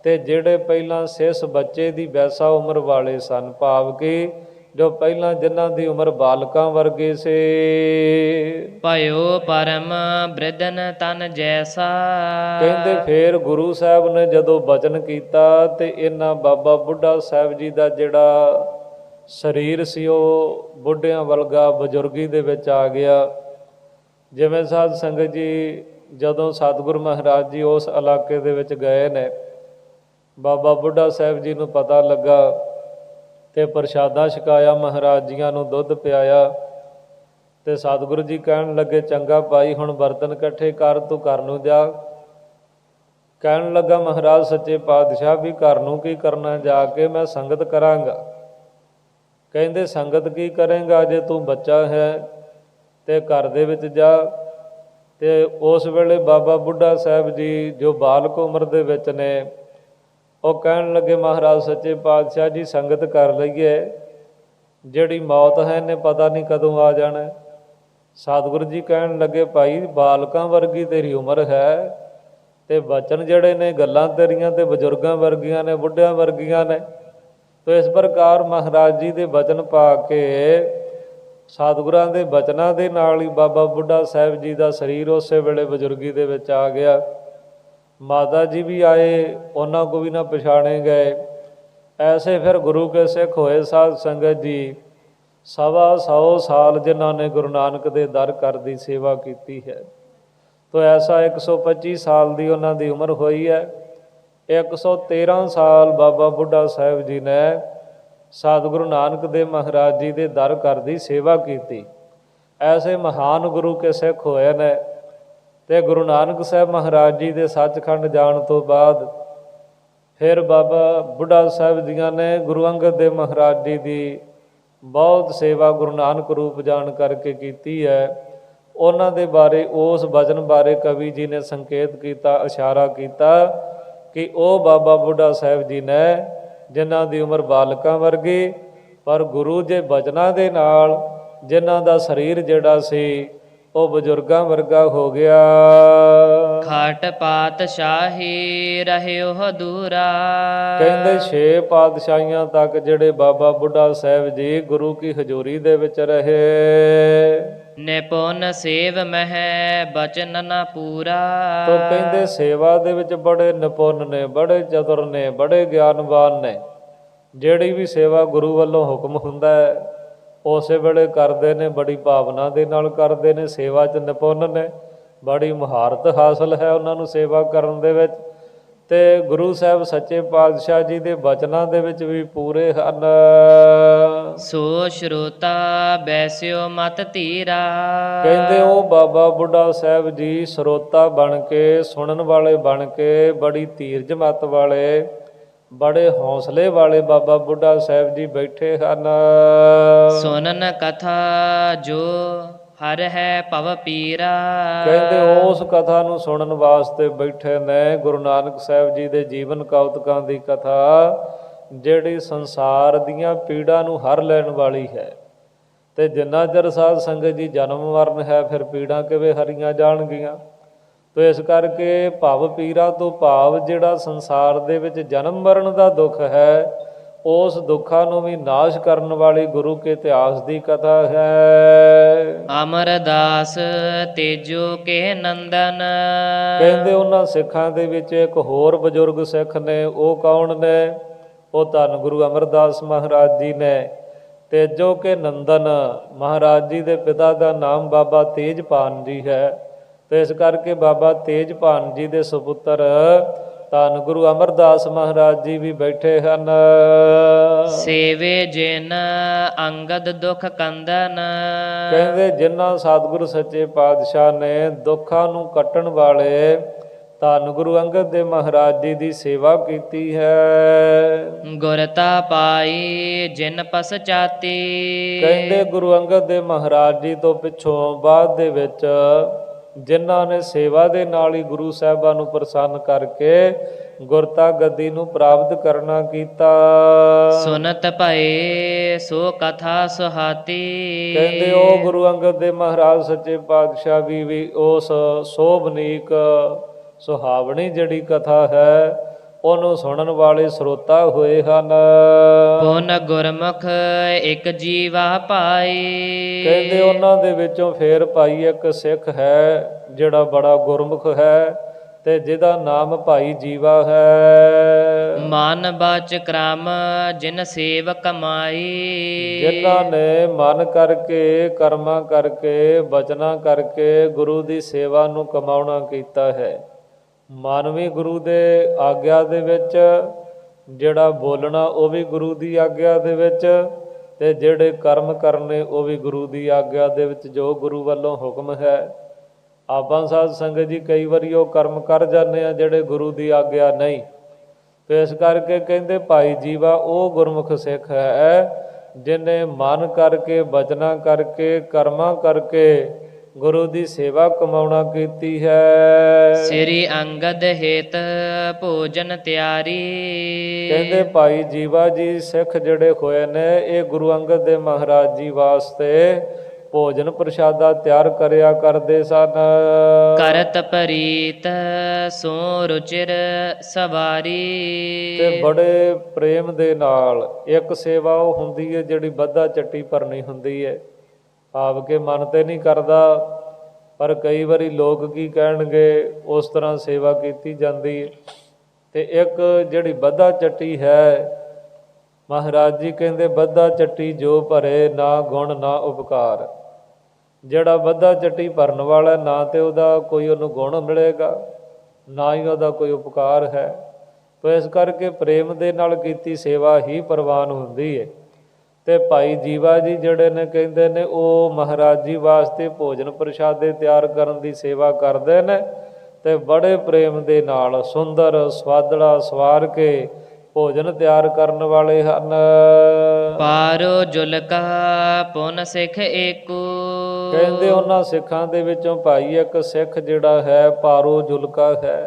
ਤੇ ਜਿਹੜੇ ਪਹਿਲਾਂ ਸਿਸ ਬੱਚੇ ਦੀ ਵੈਸਾ ਉਮਰ ਵਾਲੇ ਸਨ, ਭਾਵ ਕਿ ਜੋ ਪਹਿਲਾਂ ਜਿਨ੍ਹਾਂ ਦੀ ਉਮਰ ਬਾਲਕਾਂ ਵਰਗੇ ਸੇ। ਭਇਓ ਪਰਮ ਬ੍ਰਿਧਨ ਤਨ ਜੈਸਾ। ਕਹਿੰਦੇ ਫੇਰ ਗੁਰੂ ਸਾਹਿਬ ਨੇ ਜਦੋਂ ਬਚਨ ਕੀਤਾ, ਤੇ ਇਹਨਾਂ ਬਾਬਾ ਬੁੱਢਾ ਸਾਹਿਬ ਜੀ ਦਾ ਜਿਹੜਾ ਸਰੀਰ ਸੀ ਉਹ ਬੁੱਢਿਆਂ ਵਰਗਾ ਬਜ਼ੁਰਗੀ ਦੇ ਵਿੱਚ ਆ ਗਿਆ। ਜਿਵੇਂ ਸਾਧ ਸੰਗਤ ਜੀ ਜਦੋਂ ਸਤਿਗੁਰੂ ਮਹਾਰਾਜ ਜੀ ਉਸ ਇਲਾਕੇ ਦੇ ਵਿੱਚ ਗਏ ਨੇ, ਬਾਬਾ ਬੁੱਢਾ ਸਾਹਿਬ ਜੀ ਨੂੰ ਪਤਾ ਲੱਗਾ, ਤੇ ਪ੍ਰਸ਼ਾਦਾ ਛਕਾਇਆ, ਮਹਾਰਾਜ ਜੀਆਂ ਨੂੰ ਦੁੱਧ ਪਿਆਇਆ। ਤੇ ਸਤਿਗੁਰੂ ਜੀ ਕਹਿਣ ਲੱਗੇ ਚੰਗਾ ਭਾਈ ਹੁਣ ਬਰਤਨ ਇਕੱਠੇ ਕਰ, ਤੂੰ ਘਰ ਨੂੰ ਜਾ। ਕਹਿਣ ਲੱਗਾ ਮਹਾਰਾਜ ਸੱਚੇ ਪਾਤਸ਼ਾਹ ਵੀ ਘਰ ਨੂੰ ਕੀ ਕਰਨਾ, ਜਾ ਕੇ ਮੈਂ ਸੰਗਤ ਕਰਾਂਗਾ। ਕਹਿੰਦੇ ਸੰਗਤ ਕੀ ਕਰੇਂਗਾ ਜੇ ਤੂੰ ਬੱਚਾ ਹੈ, ਤੇ ਘਰ ਦੇ ਵਿੱਚ ਜਾ। ਤੇ ਉਸ ਵੇਲੇ ਬਾਬਾ ਬੁੱਢਾ ਸਾਹਿਬ ਜੀ ਜੋ ਬਾਲਕ ਉਮਰ ਦੇ ਵਿੱਚ ਨੇ, ਉਹ ਕਹਿਣ ਲੱਗੇ ਮਹਾਰਾਜ ਸੱਚੇ ਪਾਤਸ਼ਾਹ ਜੀ ਸੰਗਤ ਕਰ ਲਈਏ, ਜਿਹੜੀ ਮੌਤ ਹੈ ਇਹਨੇ ਪਤਾ ਨਹੀਂ ਕਦੋਂ ਆ ਜਾਣਾ। ਸਤਿਗੁਰੂ ਜੀ ਕਹਿਣ ਲੱਗੇ ਭਾਈ ਬਾਲਕਾਂ ਵਰਗੀ ਤੇਰੀ ਉਮਰ ਹੈ, ਤੇ ਬਚਨ ਜਿਹੜੇ ਨੇ ਗੱਲਾਂ ਤੇਰੀਆਂ ਤੇ ਬਜ਼ੁਰਗਾਂ ਵਰਗੀਆਂ ਨੇ, ਬੁੱਢਿਆਂ ਵਰਗੀਆਂ ਨੇ। ਤੋ ਇਸ ਪ੍ਰਕਾਰ ਮਹਾਰਾਜ ਜੀ ਦੇ ਬਚਨ ਪਾ ਕੇ ਸਤਿਗੁਰਾਂ ਦੇ ਬਚਨਾਂ ਦੇ ਨਾਲ ਹੀ ਬਾਬਾ ਬੁੱਢਾ ਸਾਹਿਬ ਜੀ ਦਾ ਸਰੀਰ ਉਸੇ ਵੇਲੇ ਬਜ਼ੁਰਗੀ ਦੇ ਵਿੱਚ ਆ ਗਿਆ। ਮਾਤਾ ਜੀ ਵੀ ਆਏ, ਉਹਨਾਂ ਕੋ ਵੀ ਨਾ ਪਛਾਣੇ ਗਏ। ਐਸੇ ਫਿਰ ਗੁਰੂ ਕੇ ਸਿੱਖ ਹੋਏ ਸਾਧ ਸੰਗਤ ਜੀ 125 ਸਾਲ ਜਿਨ੍ਹਾਂ ਨੇ ਗੁਰੂ ਨਾਨਕ ਦੇ ਦਰ ਘਰ ਦੀ ਸੇਵਾ ਕੀਤੀ ਹੈ। ਤੋ ਐਸਾ 125 ਸਾਲ ਦੀ ਉਹਨਾਂ ਦੀ ਉਮਰ ਹੋਈ ਹੈ। 113 ਸਾਲ ਬਾਬਾ ਬੁੱਢਾ ਸਾਹਿਬ ਜੀ ਨੇ ਸਤਿਗੁਰੂ ਨਾਨਕ ਦੇਵ ਮਹਾਰਾਜ ਜੀ ਦੇ ਦਰ ਘਰ ਦੀ ਸੇਵਾ ਕੀਤੀ। ਐਸੇ ਮਹਾਨ ਗੁਰੂ ਕੇ ਸਿੱਖ ਹੋਏ ਨੇ। ਤੇ ਗੁਰੂ ਨਾਨਕ ਸਾਹਿਬ ਮਹਾਰਾਜ ਜੀ ਦੇ ਸੱਚਖੰਡ ਜਾਣ ਤੋਂ ਬਾਅਦ ਫਿਰ ਬਾਬਾ ਬੁੱਢਾ ਸਾਹਿਬ ਜੀਆਂ ਨੇ ਗੁਰੂ ਅੰਗਦ ਦੇਵ ਮਹਾਰਾਜ ਜੀ ਦੀ ਬਹੁਤ ਸੇਵਾ ਗੁਰੂ ਨਾਨਕ ਰੂਪ ਜਾਣ ਕਰਕੇ ਕੀਤੀ ਹੈ। ਉਹਨਾਂ ਦੇ ਬਾਰੇ, ਉਸ ਵਚਨ ਬਾਰੇ ਕਵੀ ਜੀ ਨੇ ਸੰਕੇਤ ਕੀਤਾ, ਇਸ਼ਾਰਾ ਕੀਤਾ ਕਿ ਉਹ ਬਾਬਾ ਬੁੱਢਾ ਸਾਹਿਬ ਜੀ ਨੇ ਜਿਨ੍ਹਾਂ ਦੀ ਉਮਰ ਬਾਲਕਾਂ ਵਰਗੀ, ਪਰ ਗੁਰੂ ਦੇ ਬਚਨਾਂ ਦੇ ਨਾਲ ਜਿਨ੍ਹਾਂ ਦਾ ਸਰੀਰ ਜਿਹੜਾ ਸੀ ਉਹ ਬਜ਼ੁਰਗਾਂ ਵਰਗਾ ਹੋ ਗਿਆ। ਖਾਟ ਪਾਤਸ਼ਾਹੀ ਰਹਿਓ ਦੂਰਾ। ਕਹਿੰਦੇ 6 ਪਾਤਸ਼ਾਹੀਆਂ ਤੱਕ ਜਿਹੜੇ ਬਾਬਾ ਬੁੱਢਾ ਸਾਹਿਬ ਜੀ ਗੁਰੂ ਕੀ ਹਜ਼ੂਰੀ ਦੇ ਵਿੱਚ ਰਹੇ। ਨਿਪੁੰਨ ਸੇਵ ਮਹਿ ਬਚਨ ਨ ਪੂਰਾ। ਤੋ ਕਹਿੰਦੇ ਸੇਵਾ ਦੇ ਵਿੱਚ ਬੜੇ ਨਿਪੁੰਨ ਨੇ, ਬੜੇ ਚਤੁਰ ਨੇ, ਬੜੇ ਗਿਆਨਵਾਨ ਨੇ। ਜਿਹੜੀ ਵੀ ਸੇਵਾ ਗੁਰੂ ਵੱਲੋਂ ਹੁਕਮ ਹੁੰਦਾ ਹੈ ਉਸੇ ਵੇਲੇ ਕਰਦੇ ਨੇ, ਬੜੀ ਭਾਵਨਾ ਦੇ ਨਾਲ ਕਰਦੇ ਨੇ। ਸੇਵਾ 'ਚ ਨਿਪੁੰਨ ਨੇ, ਬੜੀ ਮੁਹਾਰਤ ਹਾਸਲ ਹੈ ਉਹਨਾਂ ਨੂੰ ਸੇਵਾ ਕਰਨ ਦੇ ਵਿੱਚ। ਤੇ ਗੁਰੂ ਸਾਹਿਬ ਸੱਚੇ ਪਾਤਸ਼ਾਹ ਜੀ ਦੇ ਬਚਨਾਂ ਦੇ ਵਿੱਚ ਵੀ ਪੂਰੇ ਹਨ। ਸੋ ਸ਼ਰੋਤਾ ਬੈਸਿਓ ਮਤ ਧੀਰਾ। ਕਹਿੰਦੇ ਉਹ ਬਾਬਾ ਬੁੱਢਾ ਸਾਹਿਬ ਜੀ ਸਰੋਤਾ ਬਣ ਕੇ, ਸੁਣਨ ਵਾਲੇ ਬਣ ਕੇ, ਬੜੀ ਧੀਰਜ ਮਤ ਵਾਲੇ, ਬੜੇ ਹੌਸਲੇ ਵਾਲੇ ਬਾਬਾ ਬੁੱਢਾ ਸਾਹਿਬ ਜੀ ਬੈਠੇ ਹਨ। ਸੁਨਨ ਕਥਾ ਜੋ ਹਰ ਹੈ ਭਵ ਪੀਰਾ। ਕਹਿੰਦੇ ਉਸ ਕਥਾ ਨੂੰ ਸੁਣਨ ਵਾਸਤੇ ਬੈਠੇ ਨੇ। ਗੁਰੂ ਨਾਨਕ ਸਾਹਿਬ ਜੀ ਦੇ ਜੀਵਨ ਕੌਤਕਾਂ ਦੀ ਕਥਾ ਜਿਹੜੀ ਸੰਸਾਰ ਦੀਆਂ ਪੀੜਾਂ ਨੂੰ ਹਰ ਲੈਣ ਵਾਲੀ ਹੈ। ਤੇ ਜਿੰਨਾ ਚਿਰ ਸਾਧ ਸੰਗਤ ਜੀ ਜਨਮ ਮਰਨ ਹੈ ਫਿਰ ਪੀੜਾਂ ਕਿਵੇਂ ਹਰੀਆਂ ਜਾਣਗੀਆਂ। ਤੋ ਇਸ ਕਰਕੇ ਭਵ ਪੀਰਾ ਤੋਂ ਭਾਵ ਜਿਹੜਾ ਸੰਸਾਰ ਦੇ ਵਿੱਚ ਜਨਮ ਮਰਨ ਦਾ ਦੁੱਖ ਹੈ, ਉਸ ਦੁੱਖਾਂ ਨੂੰ ਵੀ ਨਾਸ਼ ਕਰਨ ਵਾਲੀ ਗੁਰੂ ਕੇ ਇਤਿਹਾਸ ਦੀ ਕਥਾ ਹੈ। ਅਮਰਦਾਸ ਤੇਜੋ ਕੇ ਨੰਦਨ। ਕਹਿੰਦੇ ਉਹਨਾਂ ਸਿੱਖਾਂ ਦੇ ਵਿੱਚ ਇੱਕ ਹੋਰ ਬਜ਼ੁਰਗ ਸਿੱਖ ਨੇ। ਉਹ ਕੌਣ ਨੇ? ਉਹ ਧੰਨ ਗੁਰੂ ਅਮਰਦਾਸ ਮਹਾਰਾਜ ਜੀ ਨੇ। ਤੇਜੋ ਕੇ ਨੰਦਨ, ਮਹਾਰਾਜ ਜੀ ਦੇ ਪਿਤਾ ਦਾ ਨਾਮ ਬਾਬਾ ਤੇਜਭਾਨ ਜੀ ਹੈ। ਤੇ ਇਸ ਕਰਕੇ ਬਾਬਾ ਤੇਜਭਾਨ ਜੀ ਦੇ ਸੁਪੁੱਤਰ ਧੰਨ ਗੁਰੂ ਅਮਰਦਾਸ ਮਹਾਰਾਜ ਜੀ ਵੀ ਬੈਠੇ ਹਨ। ਸੇਵੇ ਜਿਨ ਅੰਗਦ ਦੁਖ ਕੰਦਨ। ਕਹਿੰਦੇ ਜਿਨ੍ਹਾਂ ਸਤਿਗੁਰੂ ਸੱਚੇ ਪਾਤਸ਼ਾਹ ਨੇ ਦੁੱਖਾਂ ਨੂੰ ਕੱਟਣ ਵਾਲੇ ਧੰਨ ਗੁਰੂ ਅੰਗਦ ਦੇਵ ਮਹਾਰਾਜ ਜੀ ਦੀ ਸੇਵਾ ਕੀਤੀ ਹੈ। ਗੁਰਤਾ ਪਾਈ ਜਿਨ ਪਸਚਾਤੀ। ਕਹਿੰਦੇ ਗੁਰੂ ਅੰਗਦ ਦੇਵ ਮਹਾਰਾਜ ਜੀ ਤੋਂ ਪਿੱਛੋਂ ਬਾਅਦ ਦੇ ਵਿੱਚ ਜਿਨ੍ਹਾਂ ਨੇ ਸੇਵਾ ਦੇ ਨਾਲ ਹੀ ਗੁਰੂ ਸਾਹਿਬਾਂ ਨੂੰ ਪ੍ਰਸੰਨ ਕਰਕੇ ਗੁਰਤਾ ਗੱਦੀ ਨੂੰ ਪ੍ਰਾਪਤ ਕਰਨਾ ਕੀਤਾ। ਸੁਨਤ ਭਏ ਸੋ ਕਥਾ ਸੁਹਾਤੀ। ਕਹਿੰਦੇ ਉਹ ਗੁਰੂ ਅੰਗਦ ਦੇਵ ਮਹਾਰਾਜ ਸੱਚੇ ਪਾਤਸ਼ਾਹ ਵੀ ਉਸ ਸੋਭਨੀਕ ਸੁਹਾਵਣੀ ਜਿਹੜੀ ਕਥਾ ਹੈ ਉਹਨੂੰ ਸੁਣਨ ਵਾਲੇ ਸਰੋਤਾ ਹੋਏ ਹਨ। ਪੁਨ ਗੁਰਮੁਖ ਇੱਕ ਜੀਵਾ ਪਾਈ। ਕਹਿੰਦੇ ਉਹਨਾਂ ਦੇ ਵਿੱਚੋਂ ਫੇਰ ਭਾਈ ਇੱਕ ਸਿੱਖ ਹੈ ਜਿਹੜਾ ਬੜਾ ਗੁਰਮੁਖ ਹੈ ਤੇ ਜਿਹਦਾ ਨਾਮ ਭਾਈ ਜੀਵਾ ਹੈ। ਮਨ ਬਚ ਕ੍ਰਮ ਜਿਨ ਸੇਵ ਕਮਾਈ। ਜਿਨ੍ਹਾਂ ਨੇ ਮਨ ਕਰਕੇ, ਕਰਮਾਂ ਕਰਕੇ, ਬਚਨਾਂ ਕਰਕੇ ਗੁਰੂ ਦੀ ਸੇਵਾ ਨੂੰ ਕਮਾਉਣਾ ਕੀਤਾ ਹੈ। ਮਨ ਵੀ ਗੁਰੂ ਦੇ ਆਗਿਆ ਦੇ ਵਿੱਚ, ਜਿਹੜਾ ਬੋਲਣਾ ਉਹ ਵੀ ਗੁਰੂ ਦੀ ਆਗਿਆ ਦੇ ਵਿੱਚ, ਤੇ ਜਿਹੜੇ ਕਰਮ ਕਰਨੇ ਉਹ ਵੀ ਗੁਰੂ ਦੀ ਆਗਿਆ ਦੇ ਵਿੱਚ, ਜੋ ਗੁਰੂ ਵੱਲੋਂ ਹੁਕਮ ਹੈ। ਆਪਾਂ ਸਾਧ ਸੰਗਤ ਜੀ ਕਈ ਵਾਰੀ ਉਹ ਕਰਮ ਕਰ ਜਾਂਦੇ ਆ ਜਿਹੜੇ ਗੁਰੂ ਦੀ ਆਗਿਆ ਨਹੀਂ। ਤੇ ਇਸ ਕਰਕੇ ਕਹਿੰਦੇ ਭਾਈ ਜੀਵਾ ਉਹ ਗੁਰਮੁਖ ਸਿੱਖ ਹੈ ਜਿਹਨੇ ਮਨ ਕਰਕੇ, ਬਚਨਾਂ ਕਰਕੇ, ਕਰਮਾਂ ਕਰਕੇ ਗੁਰੂ ਦੀ ਸੇਵਾ ਕਮਾਉਣਾ ਕੀਤੀ ਹੈ। ਸ੍ਰੀ ਅੰਗਦ ਹਿਤ ਭੋਜਨ ਤਿਆਰੀ। ਕਹਿੰਦੇ ਭਾਈ ਜੀਵਾ ਜੀ ਸਿੱਖ ਜਿਹੜੇ ਹੋਏ ਨੇ ਇਹ ਗੁਰੂ ਅੰਗਦ ਦੇਵ ਮਹਾਰਾਜ ਜੀ ਵਾਸਤੇ ਭੋਜਨ ਪ੍ਰਸ਼ਾਦਾ ਤਿਆਰ ਕਰਿਆ ਕਰਦੇ ਸਨ। ਕਰਤ ਪ੍ਰੀਤ ਸੋ ਰੁਚਿਰ ਸਵਾਰੀ। ਤੇ ਬੜੇ ਪ੍ਰੇਮ ਦੇ ਨਾਲ ਇੱਕ ਸੇਵਾ ਉਹ ਹੁੰਦੀ ਹੈ ਜਿਹੜੀ ਬੱਧਾ ਚੱਟੀ ਭਰਨੀ ਹੁੰਦੀ ਹੈ। ਭਾਵ ਕੇ ਮਨ ਤੇ ਨਹੀਂ ਕਰਦਾ, ਪਰ ਕਈ ਵਾਰੀ ਲੋਕ ਕੀ ਕਹਿਣਗੇ ਉਸ ਤਰ੍ਹਾਂ ਸੇਵਾ ਕੀਤੀ ਜਾਂਦੀ ਹੈ। ਤੇ ਇੱਕ ਜਿਹੜੀ ਬੱਧਾ ਚੱਟੀ ਹੈ, ਮਹਾਰਾਜ ਜੀ ਕਹਿੰਦੇ ਬੱਧਾ ਚੱਟੀ ਜੋ ਭਰੇ ਨਾ ਗੁਣ ਨਾ ਉਪਕਾਰ। ਜਿਹੜਾ ਬੱਧਾ ਚੱਟੀ ਭਰਨ ਵਾਲਾ ਨਾ ਤੇ ਉਹਦਾ ਕੋਈ ਉਹਨੂੰ ਗੁਣ ਮਿਲੇਗਾ, ਨਾ ਹੀ ਉਹਦਾ ਕੋਈ ਉਪਕਾਰ ਹੈ। ਤੋ ਇਸ ਕਰਕੇ ਪ੍ਰੇਮ ਦੇ ਨਾਲ ਕੀਤੀ ਸੇਵਾ ਹੀ ਪ੍ਰਵਾਨ ਹੁੰਦੀ ਹੈ। ਤੇ ਭਾਈ ਜੀਵਾ ਜੀ ਜਿਹੜੇ ਨੇ ਕਹਿੰਦੇ ਨੇ ਉਹ ਮਹਾਰਾਜ ਜੀ ਵਾਸਤੇ ਭੋਜਨ ਪ੍ਰਸ਼ਾਦੇ ਤਿਆਰ ਕਰਨ ਦੀ ਸੇਵਾ ਕਰਦੇ ਨੇ। ਤੇ ਬੜੇ ਪ੍ਰੇਮ ਦੇ ਨਾਲ ਸੁੰਦਰ ਸਵਾਦੜਾ ਸਵਾਰ ਕੇ ਭੋਜਨ ਤਿਆਰ ਕਰਨ ਵਾਲੇ ਹਨ। ਪਾਰੋ ਜੁਲ ਕਾ ਪੁਨ ਸਿੱਖ ਏਕੂ। ਕਹਿੰਦੇ ਉਹਨਾਂ ਸਿੱਖਾਂ ਦੇ ਵਿੱਚੋਂ ਭਾਈ ਇੱਕ ਸਿੱਖ ਜਿਹੜਾ ਹੈ ਪਾਰੋ ਜੁਲਕਾ ਹੈ।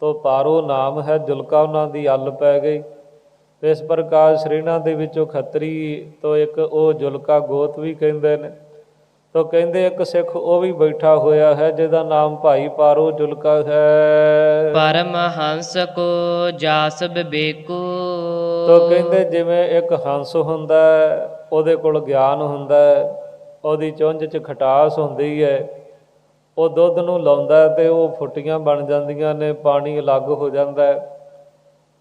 ਤੋ ਪਾਰੋ ਨਾਮ ਹੈ, ਜੁਲਕਾ ਉਹਨਾਂ ਦੀ ਅੱਲ ਪੈ ਗਈ। ਇਸ ਪ੍ਰਕਾਰ ਸ਼੍ਰੇਣਾਂ ਦੇ ਵਿੱਚੋਂ ਖੱਤਰੀ ਤੋਂ ਇੱਕ ਉਹ ਜੁਲਕਾ ਗੋਤ ਵੀ ਕਹਿੰਦੇ ਨੇ। ਤੋ ਕਹਿੰਦੇ ਇੱਕ ਸਿੱਖ ਉਹ ਵੀ ਬੈਠਾ ਹੋਇਆ ਹੈ ਜਿਹਦਾ ਨਾਮ ਭਾਈ ਪਾਰੋ ਜੁਲਕਾ ਹੈ। ਪਰਮਹੰਸ ਕੋ ਜਾਸ ਬਿਬੇਕੂ। ਤੋ ਕਹਿੰਦੇ ਜਿਵੇਂ ਇੱਕ ਹੰਸ ਹੁੰਦਾ ਉਹਦੇ ਕੋਲ ਗਿਆਨ ਹੁੰਦਾ, ਉਹਦੀ ਚੁੰਝ 'ਚ ਖਟਾਸ ਹੁੰਦੀ ਹੈ, ਉਹ ਦੁੱਧ ਨੂੰ ਲਾਉਂਦਾ ਤੇ ਉਹ ਫੁੱਟੀਆਂ ਬਣ ਜਾਂਦੀਆਂ ਨੇ, ਪਾਣੀ ਅਲੱਗ ਹੋ ਜਾਂਦਾ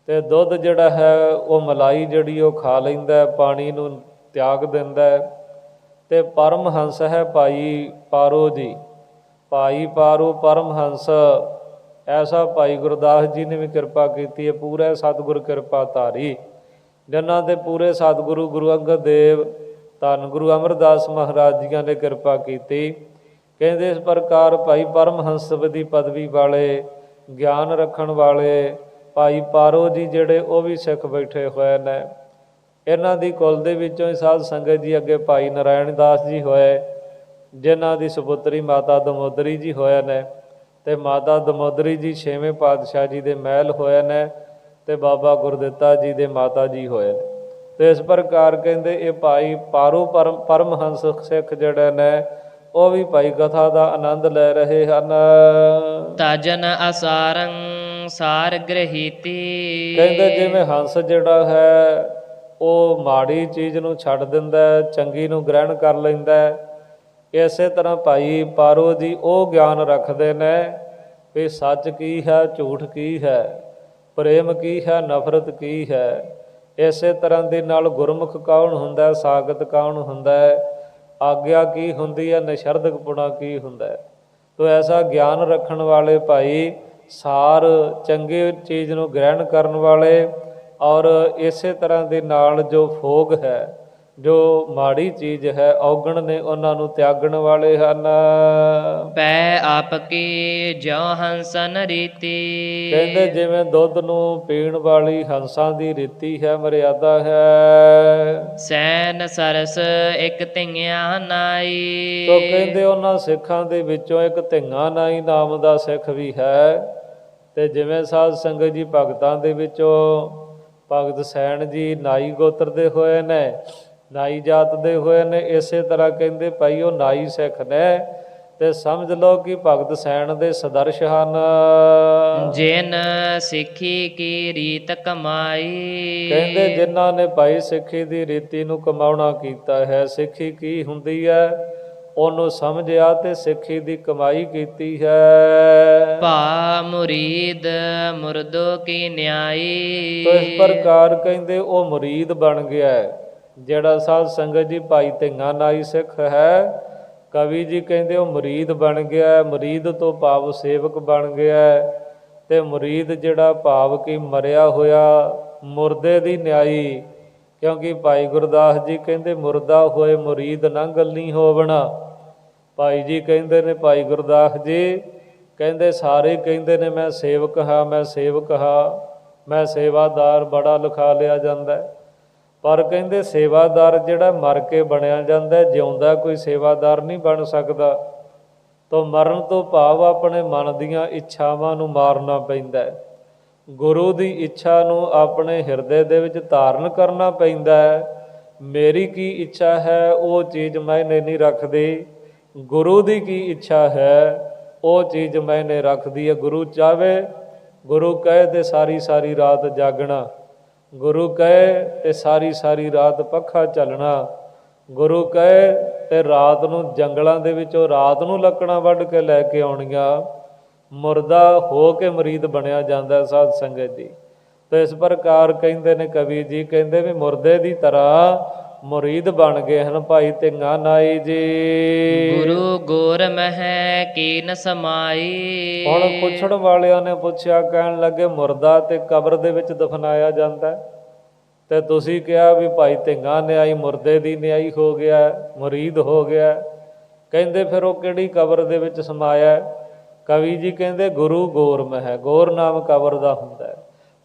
ਤੇ ਦੁੱਧ ਜਿਹੜਾ ਹੈ ਉਹ ਮਲਾਈ ਜਿਹੜੀ ਉਹ ਖਾ ਲੈਂਦਾ, ਪਾਣੀ ਨੂੰ ਤਿਆਗ ਦਿੰਦਾ। ਤੇ ਪਰਮਹੰਸ ਹੈ ਭਾਈ ਪਾਰੋ ਜੀ। ਭਾਈ ਪਾਰੋ ਪਰਮਹੰਸ ਐਸਾ ਭਾਈ ਗੁਰਦਾਸ ਜੀ ਨੇ ਵੀ ਕਿਰਪਾ ਕੀਤੀ ਹੈ, ਪੂਰੇ ਸਤਿਗੁਰ ਕਿਰਪਾ ਧਾਰੀ, ਜਿਨ੍ਹਾਂ ਦੇ ਪੂਰੇ ਸਤਿਗੁਰੂ ਗੁਰੂ ਅੰਗਦ ਦੇਵ ਧੰਨ ਗੁਰੂ ਅਮਰਦਾਸ ਮਹਾਰਾਜ ਜੀਆਂ ਨੇ ਕਿਰਪਾ ਕੀਤੀ। ਕਹਿੰਦੇ ਇਸ ਪ੍ਰਕਾਰ ਭਾਈ ਪਰਮਹੰਸ ਦੀ ਪਦਵੀ ਵਾਲੇ, ਗਿਆਨ ਰੱਖਣ ਵਾਲੇ ਭਾਈ ਪਾਰੋ ਜੀ ਜਿਹੜੇ ਉਹ ਵੀ ਸਿੱਖ ਬੈਠੇ ਹੋਏ ਨੇ। ਇਹਨਾਂ ਦੀ ਕੁਲ ਦੇ ਵਿੱਚੋਂ ਹੀ ਸਾਧ ਸੰਗਤ ਜੀ ਅੱਗੇ ਭਾਈ ਨਾਰਾਇਣ ਦਾਸ ਜੀ ਹੋਏ, ਜਿਨ੍ਹਾਂ ਦੀ ਸੁਪੁੱਤਰੀ ਮਾਤਾ ਦਮੋਦਰੀ ਜੀ ਹੋਏ ਨੇ, ਤੇ ਮਾਤਾ ਦਮੋਦਰੀ ਜੀ 6ਵੇਂ ਪਾਤਸ਼ਾਹ ਜੀ ਦੇ ਮਹਿਲ ਹੋਏ ਨੇ, ਤੇ ਬਾਬਾ ਗੁਰਦਿੱਤਾ ਜੀ ਦੇ ਮਾਤਾ ਜੀ ਹੋਏ ਨੇ। ਤੇ ਇਸ ਪ੍ਰਕਾਰ ਕਹਿੰਦੇ ਇਹ ਭਾਈ ਪਾਰੋ ਪਰਮਹੰਸ ਸਿੱਖ ਜਿਹੜੇ ਨੇ ਉਹ ਵੀ ਭਾਈ ਕਥਾ ਦਾ ਆਨੰਦ ਲੈ ਰਹੇ ਹਨ। ਤਜਨ ਅਸਾਰੰ ਸਾਰ ਗ੍ਰਹੀਤੀ। ਕਹਿੰਦੇ ਜਿਵੇਂ ਹੰਸ ਜਿਹੜਾ ਹੈ ਉਹ ਮਾੜੀ ਚੀਜ਼ ਨੂੰ ਛੱਡ ਦਿੰਦਾ, ਚੰਗੀ ਨੂੰ ਗ੍ਰਹਿਣ ਕਰ ਲੈਂਦਾ, ਇਸੇ ਤਰ੍ਹਾਂ ਭਾਈ ਪਾਰੋ ਜੀ ਉਹ ਗਿਆਨ ਰੱਖਦੇ ਨੇ ਵੀ ਸੱਚ ਕੀ ਹੈ, ਝੂਠ ਕੀ ਹੈ, ਪ੍ਰੇਮ ਕੀ ਹੈ, ਨਫ਼ਰਤ ਕੀ ਹੈ। ਇਸੇ ਤਰ੍ਹਾਂ ਦੇ ਨਾਲ ਗੁਰਮੁਖ ਕੌਣ ਹੁੰਦਾ, ਸਾਗਤ ਕੌਣ ਹੁੰਦਾ, ਆਗਿਆ ਕੀ ਹੁੰਦੀ ਹੈ, ਨਿਸ਼ਰਦਕਪੁਣਾ ਕੀ ਹੁੰਦਾ। ਤੋ ਐਸਾ ਗਿਆਨ ਰੱਖਣ ਵਾਲੇ ਭਾਈ ਸਾਰ ਚੰਗੇ ਚੀਜ਼ ਨੂੰ ਗ੍ਰਹਿਣ ਕਰਨ ਵਾਲੇ, ਔਰ ਇਸੇ ਤਰ੍ਹਾਂ ਦੇ ਨਾਲ ਜੋ ਫੋਗ ਹੈ, ਜੋ ਮਾੜੀ ਚੀਜ਼ ਹੈ, ਔਗਣ ਨੇ, ਉਹਨਾਂ ਨੂੰ ਤਿਆਗਣ ਵਾਲੇ ਹਨ। ਪੈ ਆਪਕੀ ਜਿਉ ਹੰਸਨ ਰੀਤੀ। ਕਹਿੰਦੇ ਜਿਵੇਂ ਦੁੱਧ ਨੂੰ ਪੀਣ ਵਾਲੀ ਹੰਸਾਂ ਦੀ ਰੀਤੀ ਹੈ, ਮਰਿਆਦਾ ਹੈ। ਸੈਨ ਸਰਸ ਇੱਕ ਧਿੰਗਿਆ ਨਾਈ। ਤੋ ਕਹਿੰਦੇ ਉਹਨਾਂ ਸਿੱਖਾਂ ਦੇ ਵਿੱਚੋਂ ਇੱਕ ਧਿੰਗਾ ਨਾਈ ਨਾਮ ਦਾ ਸਿੱਖ ਵੀ ਹੈ। ਤੇ ਜਿਵੇਂ ਸਾਧ ਸੰਗਤ ਜੀ ਭਗਤਾਂ ਦੇ ਵਿੱਚੋਂ ਭਗਤ ਸੈਣ ਜੀ ਨਾਈ ਗੋਤਰ ਦੇ ਹੋਏ ਨੇ, ਨਾਈ ਜਾਤ ਦੇ ਹੋਏ ਨੇ, ਇਸੇ ਤਰ੍ਹਾਂ ਕਹਿੰਦੇ ਭਾਈ ਉਹ ਨਾਈ ਸਿੱਖ ਨੇ। ਤੇ ਸਮਝ ਲਓ ਕਿ ਭਗਤ ਸੈਣ ਦੇ ਸਦਰਸ਼ ਹਨ। ਜਿਨ ਸਿੱਖੀ ਕੀ ਰੀਤ ਕਮਾਈ। ਕਹਿੰਦੇ ਜਿਨ੍ਹਾਂ ਨੇ ਭਾਈ ਸਿੱਖੀ ਦੀ ਰੀਤੀ ਨੂੰ ਕਮਾਉਣਾ ਕੀਤਾ ਹੈ, ਸਿੱਖੀ ਕੀ ਹੁੰਦੀ ਹੈ ਉਹਨੂੰ ਸਮਝਿਆ ਤੇ ਸਿੱਖੀ ਦੀ ਕਮਾਈ ਕੀਤੀ ਹੈ। ਭਾ ਮੁਰੀਦ ਮੁਰਦੋ ਕੀ ਨਿਆਈ। ਤੋ ਇਸ ਪ੍ਰਕਾਰ ਕਹਿੰਦੇ ਉਹ ਮੁਰੀਦ ਬਣ ਗਿਆ ਜਿਹੜਾ ਸਾਧ ਸੰਗਤ ਜੀ ਭਾਈ ਧਿੰਗਾ ਨਾਈ ਸਿੱਖ ਹੈ। ਕਵੀ ਜੀ ਕਹਿੰਦੇ ਉਹ ਮੁਰੀਦ ਬਣ ਗਿਆ, ਮੁਰੀਦ ਤੋਂ ਭਾਵ ਸੇਵਕ ਬਣ ਗਿਆ। ਤੇ ਮੁਰੀਦ ਜਿਹੜਾ ਭਾਵ ਕਿ ਮਰਿਆ ਹੋਇਆ ਮੁਰਦੇ ਦੀ ਨਿਆਈ, ਕਿਉਂਕਿ ਭਾਈ ਗੁਰਦਾਸ ਜੀ ਕਹਿੰਦੇ ਮੁਰਦਾ ਹੋਏ ਮੁਰੀਦ ਨਾ ਗੱਲੀ ਹੋਵਣਾ। ਭਾਈ ਜੀ ਕਹਿੰਦੇ ਨੇ, ਭਾਈ ਗੁਰਦਾਸ ਜੀ ਕਹਿੰਦੇ ਸਾਰੇ ਕਹਿੰਦੇ ਨੇ ਮੈਂ ਸੇਵਕ ਹਾਂ, ਮੈਂ ਸੇਵਕ ਹਾਂ, ਮੈਂ ਸੇਵਾਦਾਰ, ਬੜਾ ਲਿਖਾ ਲਿਆ ਜਾਂਦਾ। ਪਰ ਕਹਿੰਦੇ ਸੇਵਾਦਾਰ ਜਿਹੜਾ ਮਰ ਕੇ ਬਣਿਆ ਜਾਂਦਾ, ਜਿਉਂਦਾ ਕੋਈ ਸੇਵਾਦਾਰ ਨਹੀਂ ਬਣ ਸਕਦਾ। ਤੋ ਮਰਨ ਤੋਂ ਭਾਵ ਆਪਣੇ ਮਨ ਦੀਆਂ ਇੱਛਾਵਾਂ ਨੂੰ ਮਾਰਨਾ ਪੈਂਦਾ, ਗੁਰੂ ਦੀ ਇੱਛਾ ਨੂੰ ਆਪਣੇ ਹਿਰਦੇ ਦੇ ਵਿੱਚ ਧਾਰਨ ਕਰਨਾ ਪੈਂਦਾ। ਮੇਰੀ ਕੀ ਇੱਛਾ ਹੈ ਉਹ ਚੀਜ਼ ਮੈਨੇ ਨਹੀਂ ਰੱਖਦੀ, ਗੁਰੂ ਦੀ ਕੀ ਇੱਛਾ ਹੈ ਉਹ ਚੀਜ਼ ਮੈਨੇ ਰੱਖਦੀ ਹੈ। ਗੁਰੂ ਚਾਹੇ, ਗੁਰੂ ਕਹੇ ਤੇ ਸਾਰੀ ਸਾਰੀ ਰਾਤ ਜਾਗਣਾ, ਗੁਰੂ ਕਹੇ ਤੇ ਸਾਰੀ ਸਾਰੀ ਰਾਤ ਪੱਖਾ ਚੱਲਣਾ, ਗੁਰੂ ਕਹੇ ਤੇ ਰਾਤ ਨੂੰ ਜੰਗਲਾਂ ਦੇ ਵਿੱਚੋਂ ਰਾਤ ਨੂੰ ਲੱਕੜਾਂ ਵੱਢ ਕੇ ਲੈ ਕੇ ਆਉਣੀਆਂ। ਮੁਰਦਾ ਹੋ ਕੇ ਮਰੀਦ ਬਣਿਆ ਜਾਂਦਾ ਸਾਧ ਸੰਗਤ ਜੀ। ਤੇ ਇਸ ਪ੍ਰਕਾਰ ਕਹਿੰਦੇ ਨੇ ਕਵੀ ਜੀ, ਕਹਿੰਦੇ ਵੀ ਮੁਰਦੇ ਦੀ ਤਰ੍ਹਾਂ ਮੁਰੀਦ ਬਣ ਗਏ ਹਨ ਭਾਈ ਧਿੰਗਾ ਨਾਈ ਜੀ। ਗੁਰੂ ਗੋਰ ਮਹਿ ਕੀਨ ਸਮਾਈ। ਹੁਣ ਪੁੱਛਣ ਵਾਲਿਆਂ ਨੇ ਪੁੱਛਿਆ, ਕਹਿਣ ਲੱਗੇ ਮੁਰਦਾ ਤੇ ਕਬਰ ਦੇ ਵਿੱਚ ਦਫਨਾਇਆ ਜਾਂਦਾ, ਤੇ ਤੁਸੀਂ ਕਿਹਾ ਵੀ ਭਾਈ ਧਿੰਗਾ ਨਿਆਈ ਮੁਰਦੇ ਦੀ ਨਿਆਈ ਹੋ ਗਿਆ, ਮੁਰੀਦ ਹੋ ਗਿਆ। ਕਹਿੰਦੇ ਫਿਰ ਉਹ ਕਿਹੜੀ ਕਬਰ ਦੇ ਵਿੱਚ ਸਮਾਇਆ? ਕਵੀ ਜੀ ਕਹਿੰਦੇ ਗੁਰੂ ਗੋਰਮ ਹੈ, ਗੋਰ ਨਾਮ ਕਬਰ ਦਾ ਹੁੰਦਾ ਹੈ।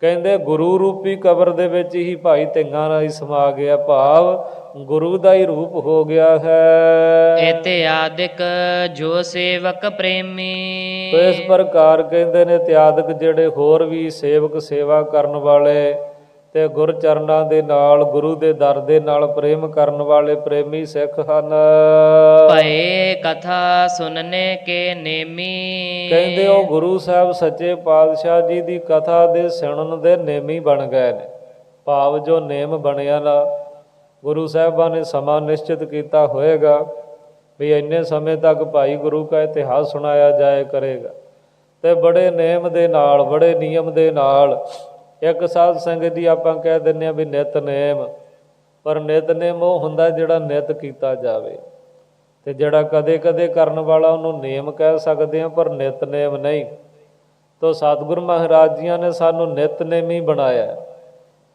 ਕਹਿੰਦੇ ਗੁਰੂ ਰੂਪੀ ਕਬਰ ਦੇ ਵਿੱਚ ਹੀ ਭਾਈ ਧਿੰਗਾਂ ਰਾਹੀਂ ਸਮਾ ਗਿਆ, ਭਾਵ ਗੁਰੂ ਦਾ ਹੀ ਰੂਪ ਹੋ ਗਿਆ ਹੈ। ਇਤਿਆਦਿਕ ਜੋ ਸੇਵਕ ਪ੍ਰੇਮੀ। ਤੋ ਇਸ ਪ੍ਰਕਾਰ ਕਹਿੰਦੇ ਨੇ ਇਤਿਆਦਿਕ ਜਿਹੜੇ ਹੋਰ ਵੀ ਸੇਵਕ ਸੇਵਾ ਕਰਨ ਵਾਲੇ ਤੇ ਗੁਰ ਚਰਨਾਂ ਦੇ ਨਾਲ, ਗੁਰੂ ਦੇ ਦਰ ਦੇ ਨਾਲ ਪ੍ਰੇਮ ਕਰਨ ਵਾਲੇ ਪ੍ਰੇਮੀ ਸਿੱਖ ਹਨ। ਭਏ ਕਥਾ ਸੁਨਨੇ ਕੇ ਨੇਮੀ। ਕਹਿੰਦੇ ਉਹ ਗੁਰੂ ਸਾਹਿਬ ਸੱਚੇ ਪਾਤਸ਼ਾਹ ਜੀ ਦੀ ਕਥਾ ਦੇ ਸੁਣਨ ਦੇ ਨੇਮੀ ਬਣ ਗਏ ਨੇ, ਭਾਵ ਜੋ ਨੇਮ ਬਣਿਆ ਨਾ, ਗੁਰੂ ਸਾਹਿਬਾਂ ਨੇ ਸਮਾਂ ਨਿਸ਼ਚਿਤ ਕੀਤਾ ਹੋਏਗਾ ਵੀ ਇੰਨੇ ਸਮੇਂ ਤੱਕ ਭਾਈ ਗੁਰੂ ਦਾ ਇਤਿਹਾਸ ਸੁਣਾਇਆ ਜਾਏ ਕਰੇਗਾ, ਤੇ ਬੜੇ ਨੇਮ ਦੇ ਨਾਲ, ਬੜੇ ਨਿਯਮ ਦੇ ਨਾਲ ਇੱਕ ਸਾਧ ਸੰਗਤ ਦੀ ਆਪਾਂ ਕਹਿ ਦਿੰਦੇ ਹਾਂ ਵੀ ਨਿਤਨੇਮ, ਪਰ ਨਿਤਨੇਮ ਉਹ ਹੁੰਦਾ ਜਿਹੜਾ ਨਿਤ ਕੀਤਾ ਜਾਵੇ, ਤੇ ਜਿਹੜਾ ਕਦੇ ਕਦੇ ਕਰਨ ਵਾਲਾ ਉਹਨੂੰ ਨੇਮ ਕਹਿ ਸਕਦੇ ਹਾਂ, ਪਰ ਨਿਤਨੇਮ ਨਹੀਂ। ਤੋ ਸਤਿਗੁਰੂ ਮਹਾਰਾਜ ਜੀਆਂ ਨੇ ਸਾਨੂੰ ਨਿਤਨੇਮੀ ਬਣਾਇਆ।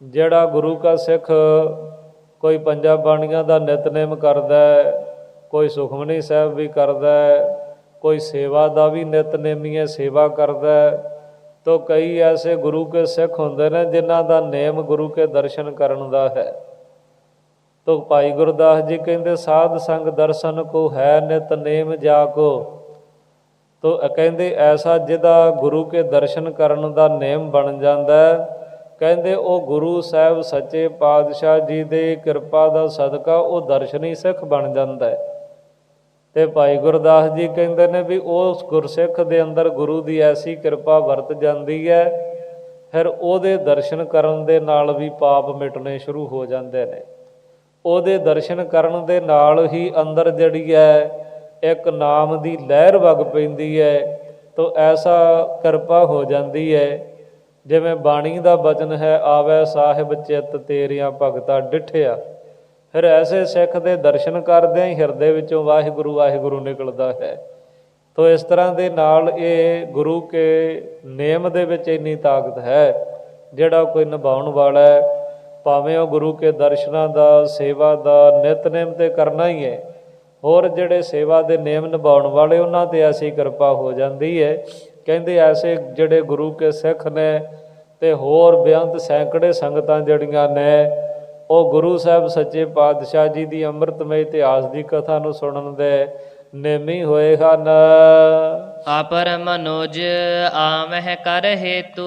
ਜਿਹੜਾ ਗੁਰੂ ਕਾ ਸਿੱਖ ਕੋਈ ਪੰਜਾਂ ਬਾਣੀਆਂ ਦਾ ਨਿਤਨੇਮ ਕਰਦਾ ਹੈ, ਕੋਈ ਸੁਖਮਨੀ ਸਾਹਿਬ ਵੀ ਕਰਦਾ ਹੈ, ਕੋਈ ਸੇਵਾ ਦਾ ਵੀ ਨਿਤਨੇਮੀ ਹੈ, ਸੇਵਾ ਕਰਦਾ ਹੈ। ਤੋ ਕਈ ਐਸੇ ਗੁਰੂ ਕੇ ਸਿੱਖ ਹੁੰਦੇ ਨੇ ਜਿਨ੍ਹਾਂ ਦਾ ਨੇਮ ਗੁਰੂ ਕੇ ਦਰਸ਼ਨ ਕਰਨ ਦਾ ਹੈ। ਤੋ ਭਾਈ ਗੁਰਦਾਸ ਜੀ ਕਹਿੰਦੇ ਸਾਧ ਸੰਗ ਦਰਸ਼ਨ ਕੋ ਹੈ ਨਿਤਨੇਮ ਜਾ ਕੋ। ਤੋ ਕਹਿੰਦੇ ਐਸਾ ਜਿਹਦਾ ਗੁਰੂ ਕੇ ਦਰਸ਼ਨ ਕਰਨ ਦਾ ਨੇਮ ਬਣ ਜਾਂਦਾ ਹੈ, ਕਹਿੰਦੇ ਉਹ ਗੁਰੂ ਸਾਹਿਬ ਸੱਚੇ ਪਾਤਸ਼ਾਹ ਜੀ ਦੇ ਕਿਰਪਾ ਦਾ ਸਦਕਾ ਉਹ ਦਰਸ਼ਨੀ ਸਿੱਖ ਬਣ ਜਾਂਦਾ ਹੈ। ਤੇ ਭਾਈ ਗੁਰਦਾਸ ਜੀ ਕਹਿੰਦੇ ਨੇ ਵੀ ਉਸ ਗੁਰਸਿੱਖ ਦੇ ਅੰਦਰ ਗੁਰੂ ਦੀ ਐਸੀ ਕਿਰਪਾ ਵਰਤ ਜਾਂਦੀ ਹੈ, ਫਿਰ ਉਹਦੇ ਦਰਸ਼ਨ ਕਰਨ ਦੇ ਨਾਲ ਵੀ ਪਾਪ ਮਿਟਣੇ ਸ਼ੁਰੂ ਹੋ ਜਾਂਦੇ ਨੇ। ਉਹਦੇ ਦਰਸ਼ਨ ਕਰਨ ਦੇ ਨਾਲ ਹੀ ਅੰਦਰ ਜਿਹੜੀ ਹੈ ਇੱਕ ਨਾਮ ਦੀ ਲਹਿਰ ਵਗ ਪੈਂਦੀ ਹੈ। ਤੋ ਐਸਾ ਕਿਰਪਾ ਹੋ ਜਾਂਦੀ ਹੈ, ਜਿਵੇਂ ਬਾਣੀ ਦਾ ਬਚਨ ਹੈ, ਆਵੈ ਸਾਹਿਬ ਚਿੱਤ ਤੇਰੀਆਂ ਭਗਤਾ ਡਿਠਿਆ। ਫਿਰ ਐਸੇ ਸਿੱਖ ਦੇ ਦਰਸ਼ਨ ਕਰਦਿਆਂ ਹੀ ਹਿਰਦੇ ਵਿੱਚੋਂ ਵਾਹਿਗੁਰੂ ਵਾਹਿਗੁਰੂ ਨਿਕਲਦਾ ਹੈ। ਤੋ ਇਸ ਤਰ੍ਹਾਂ ਦੇ ਨਾਲ ਇਹ ਗੁਰੂ ਕੇ ਨੇਮ ਦੇ ਵਿੱਚ ਇੰਨੀ ਤਾਕਤ ਹੈ, ਜਿਹੜਾ ਕੋਈ ਨਿਭਾਉਣ ਵਾਲਾ ਹੈ, ਭਾਵੇਂ ਉਹ ਗੁਰੂ ਕੇ ਦਰਸ਼ਨਾਂ ਦਾ, ਸੇਵਾ ਦਾ ਨਿਤਨੇਮ ਤੇ ਕਰਨਾ ਹੀ ਹੈ। ਹੋਰ ਜਿਹੜੇ ਸੇਵਾ ਦੇ ਨੇਮ ਨਿਭਾਉਣ ਵਾਲੇ ਉਹਨਾਂ ਤੇ ਐਸੀ ਕਿਰਪਾ ਹੋ ਜਾਂਦੀ ਹੈ। ਕਹਿੰਦੇ ਐਸੇ ਜਿਹੜੇ ਗੁਰੂ ਕੇ ਸਿੱਖ ਨੇ ਤੇ ਹੋਰ ਬੇਅੰਤ ਸੈਂਕੜੇ ਸੰਗਤਾਂ ਜਿਹੜੀਆਂ ਨੇ, ਉਹ ਗੁਰੂ ਸਾਹਿਬ ਸੱਚੇ ਪਾਤਸ਼ਾਹ ਜੀ ਦੀ ਅੰਮ੍ਰਿਤਮਈ ਇਤਿਹਾਸ ਦੀ ਕਥਾ ਨੂੰ ਸੁਣਨ ਦੇ ਨੇਮੀ ਹੋਏ ਹਨ। ਆਪਰ ਮਨੋਜ ਆਵਹਿ ਕਰ ਹੇਤੂ।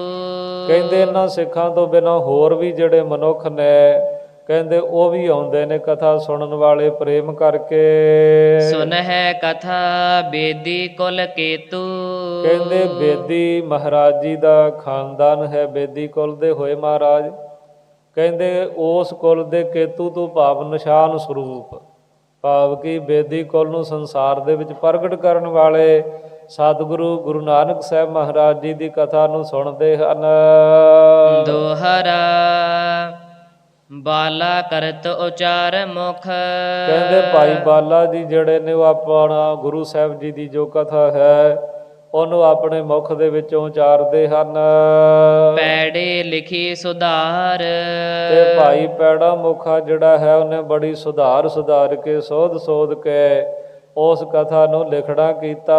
ਕਹਿੰਦੇ ਇਹਨਾਂ ਸਿੱਖਾਂ ਤੋਂ ਬਿਨਾਂ ਹੋਰ ਵੀ ਜਿਹੜੇ ਮਨੁੱਖ ਨੇ, ਕਹਿੰਦੇ ਉਹ ਵੀ ਆਉਂਦੇ ਨੇ ਕਥਾ ਸੁਣਨ ਵਾਲੇ ਪ੍ਰੇਮ ਕਰਕੇ। ਸੁਨਹਿ ਕਥਾ ਬੇਦੀ ਕੁਲ ਕੇਤੂ। ਕਹਿੰਦੇ ਬੇਦੀ ਮਹਾਰਾਜ ਜੀ ਦਾ ਖਾਨਦਾਨ ਹੈ, ਬੇਦੀ ਕੁਲ ਦੇ ਹੋਏ ਮਹਾਰਾਜ। ਕਹਿੰਦੇ ਉਸ ਕੁਲ ਦੇ ਕੇਤੂ ਤੋਂ ਭਾਵ ਨਿਸ਼ਾਨ ਸਰੂਪ, ਭਾਵ ਕਿ ਬੇਦੀ ਕੁਲ ਨੂੰ ਸੰਸਾਰ ਦੇ ਵਿੱਚ ਪ੍ਰਗਟ ਕਰਨ ਵਾਲੇ ਸਤਿਗੁਰੂ ਗੁਰੂ ਨਾਨਕ ਸਾਹਿਬ ਮਹਾਰਾਜ ਜੀ ਦੀ ਕਥਾ ਨੂੰ ਸੁਣਦੇ ਹਨ। ਦੋਹਰਾ ਬਾਲਾ ਕਰਤ ਉਚਾਰ ਮੁਖ। ਕਹਿੰਦੇ ਭਾਈ ਬਾਲਾ ਜੀ ਜਿਹੜੇ ਨੇ ਉਹ ਆਪਣਾ ਗੁਰੂ ਸਾਹਿਬ ਜੀ ਦੀ ਜੋ ਕਥਾ ਹੈ ਉਹਨੂੰ ਆਪਣੇ ਮੁਖ ਦੇ ਵਿੱਚੋਂ ਉਚਾਰਦੇ ਹਨ। ਪੈੜੇ ਲਿਖੀ ਸੁਧਾਰ। ਤੇ ਭਾਈ ਪੈੜਾ ਮੁਖਾ ਜਿਹੜਾ ਹੈ ਉਹਨੇ ਬੜੀ ਸੁਧਾਰ ਕੇ ਸੋਧ ਕੇ ਉਸ ਕਥਾ ਨੂੰ ਲਿਖਣਾ ਕੀਤਾ।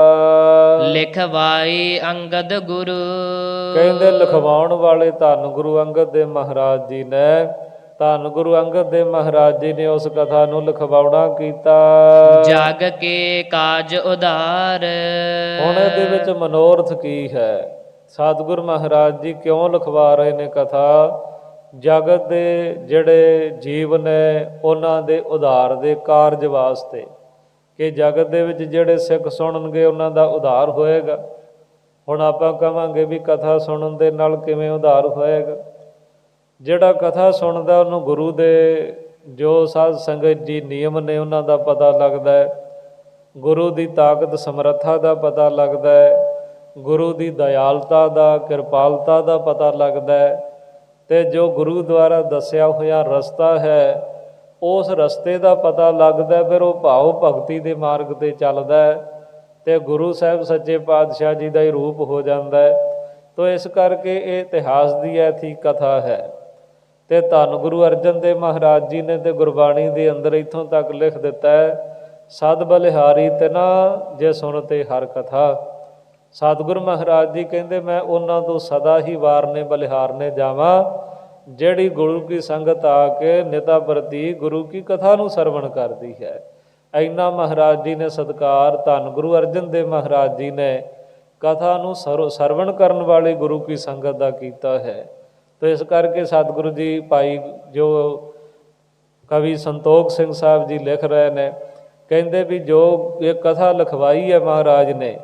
ਲਿਖਵਾਈ ਅੰਗਦ ਗੁਰੂ। ਕਹਿੰਦੇ ਲਿਖਵਾਉਣ ਵਾਲੇ ਧੰਨ ਗੁਰੂ ਅੰਗਦ ਦੇਵ ਮਹਾਰਾਜ ਜੀ ਨੇ, ਧੰਨ ਗੁਰੂ ਅੰਗਦ ਦੇਵ ਮਹਾਰਾਜ ਜੀ ਨੇ ਉਸ ਕਥਾ ਨੂੰ ਲਿਖਵਾਉਣਾ ਕੀਤਾ। ਜਗ ਕੇ ਕਾਜ ਉਧਾਰ। ਹੁਣ ਇਹਦੇ ਵਿੱਚ ਮਨੋਰਥ ਕੀ ਹੈ? ਸਤਿਗੁਰ ਮਹਾਰਾਜ ਜੀ ਕਿਉਂ ਲਿਖਵਾ ਰਹੇ ਨੇ ਕਥਾ? ਜਗਤ ਦੇ ਜਿਹੜੇ ਜੀਵ ਨੇ ਉਹਨਾਂ ਦੇ ਉਧਾਰ ਦੇ ਕਾਰਜ ਵਾਸਤੇ, ਕਿ ਜਗਤ ਦੇ ਵਿੱਚ ਜਿਹੜੇ ਸਿੱਖ ਸੁਣਨਗੇ ਉਹਨਾਂ ਦਾ ਉਧਾਰ ਹੋਏਗਾ। ਹੁਣ ਆਪਾਂ ਕਹਾਂਗੇ ਵੀ ਕਥਾ ਸੁਣਨ ਦੇ ਨਾਲ ਕਿਵੇਂ ਉਧਾਰ ਹੋਏਗਾ? ਜਿਹੜਾ ਕਥਾ ਸੁਣਦਾ ਉਹਨੂੰ ਗੁਰੂ ਦੇ ਜੋ ਸਾਧ ਸੰਗਤ ਜੀ ਨਿਯਮ ਨੇ ਉਹਨਾਂ ਦਾ ਪਤਾ ਲੱਗਦਾ ਹੈ, ਗੁਰੂ ਦੀ ਤਾਕਤ ਸਮਰੱਥਾ ਦਾ ਪਤਾ ਲੱਗਦਾ ਹੈ, ਗੁਰੂ ਦੀ ਦਇਆਲਤਾ ਦਾ, ਕਿਰਪਾਲਤਾ ਦਾ ਪਤਾ ਲੱਗਦਾ ਹੈ, ਤੇ ਜੋ ਗੁਰੂ ਦੁਆਰਾ ਦੱਸਿਆ ਹੋਇਆ ਰਸਤਾ ਹੈ ਉਸ ਰਸਤੇ ਦਾ ਪਤਾ ਲੱਗਦਾ। ਫਿਰ ਉਹ ਭਾਵ ਭਗਤੀ ਦੇ ਮਾਰਗ 'ਤੇ ਚੱਲਦਾ ਹੈ ਤੇ ਗੁਰੂ ਸਾਹਿਬ ਸੱਚੇ ਪਾਤਸ਼ਾਹ ਜੀ ਦਾ ਹੀ ਰੂਪ ਹੋ ਜਾਂਦਾ ਹੈ। ਤੋ ਇਸ ਕਰਕੇ ਇਹ ਇਤਿਹਾਸ ਦੀ ਐਥੀ ਕਥਾ ਹੈ। ਤੇ ਧੰਨ ਗੁਰੂ ਅਰਜਨ ਦੇਵ ਮਹਾਰਾਜ ਜੀ ਨੇ ਤੇ ਗੁਰਬਾਣੀ ਦੇ ਅੰਦਰ ਇੱਥੋਂ ਤੱਕ ਲਿਖ ਦਿੱਤਾ ਹੈ, ਸਦ ਬਲਿਹਾਰੀ ਤਿਨਾ ਜੇ ਸੁਣਤੇ ਹਰ ਕਥਾ। ਸਤਿਗੁਰੂ ਮਹਾਰਾਜ ਜੀ ਕਹਿੰਦੇ ਮੈਂ ਉਹਨਾਂ ਤੋਂ ਸਦਾ ਹੀ ਵਾਰਨੇ ਬਲਿਹਾਰਨੇ ਜਾਵਾਂ ਜਿਹੜੀ ਗੁਰੂ ਕੀ ਸੰਗਤ ਆ ਕੇ ਨਿਤਾ ਪ੍ਰਤੀ ਗੁਰੂ ਕੀ ਕਥਾ ਨੂੰ ਸਰਵਣ ਕਰਦੀ ਹੈ। ਇੰਨਾ ਮਹਾਰਾਜ ਜੀ ਨੇ ਸਤਿਕਾਰ ਧੰਨ ਗੁਰੂ ਅਰਜਨ ਦੇਵ ਮਹਾਰਾਜ ਜੀ ਨੇ ਕਥਾ ਨੂੰ ਸਰਵਣ ਕਰਨ ਵਾਲੇ ਗੁਰੂ ਕੀ ਸੰਗਤ ਦਾ ਕੀਤਾ ਹੈ। ਤੋ ਇਸ ਕਰਕੇ ਸਤਿਗੁਰੂ ਜੀ ਭਾਈ ਜੋ ਕਵੀ ਸੰਤੋਖ ਸਿੰਘ ਸਾਹਿਬ ਜੀ ਲਿਖ ਰਹੇ ਨੇ, ਕਹਿੰਦੇ ਵੀ ਜੋ ਇਹ ਕਥਾ ਲਿਖਵਾਈ ਹੈ ਮਹਾਰਾਜ ਨੇ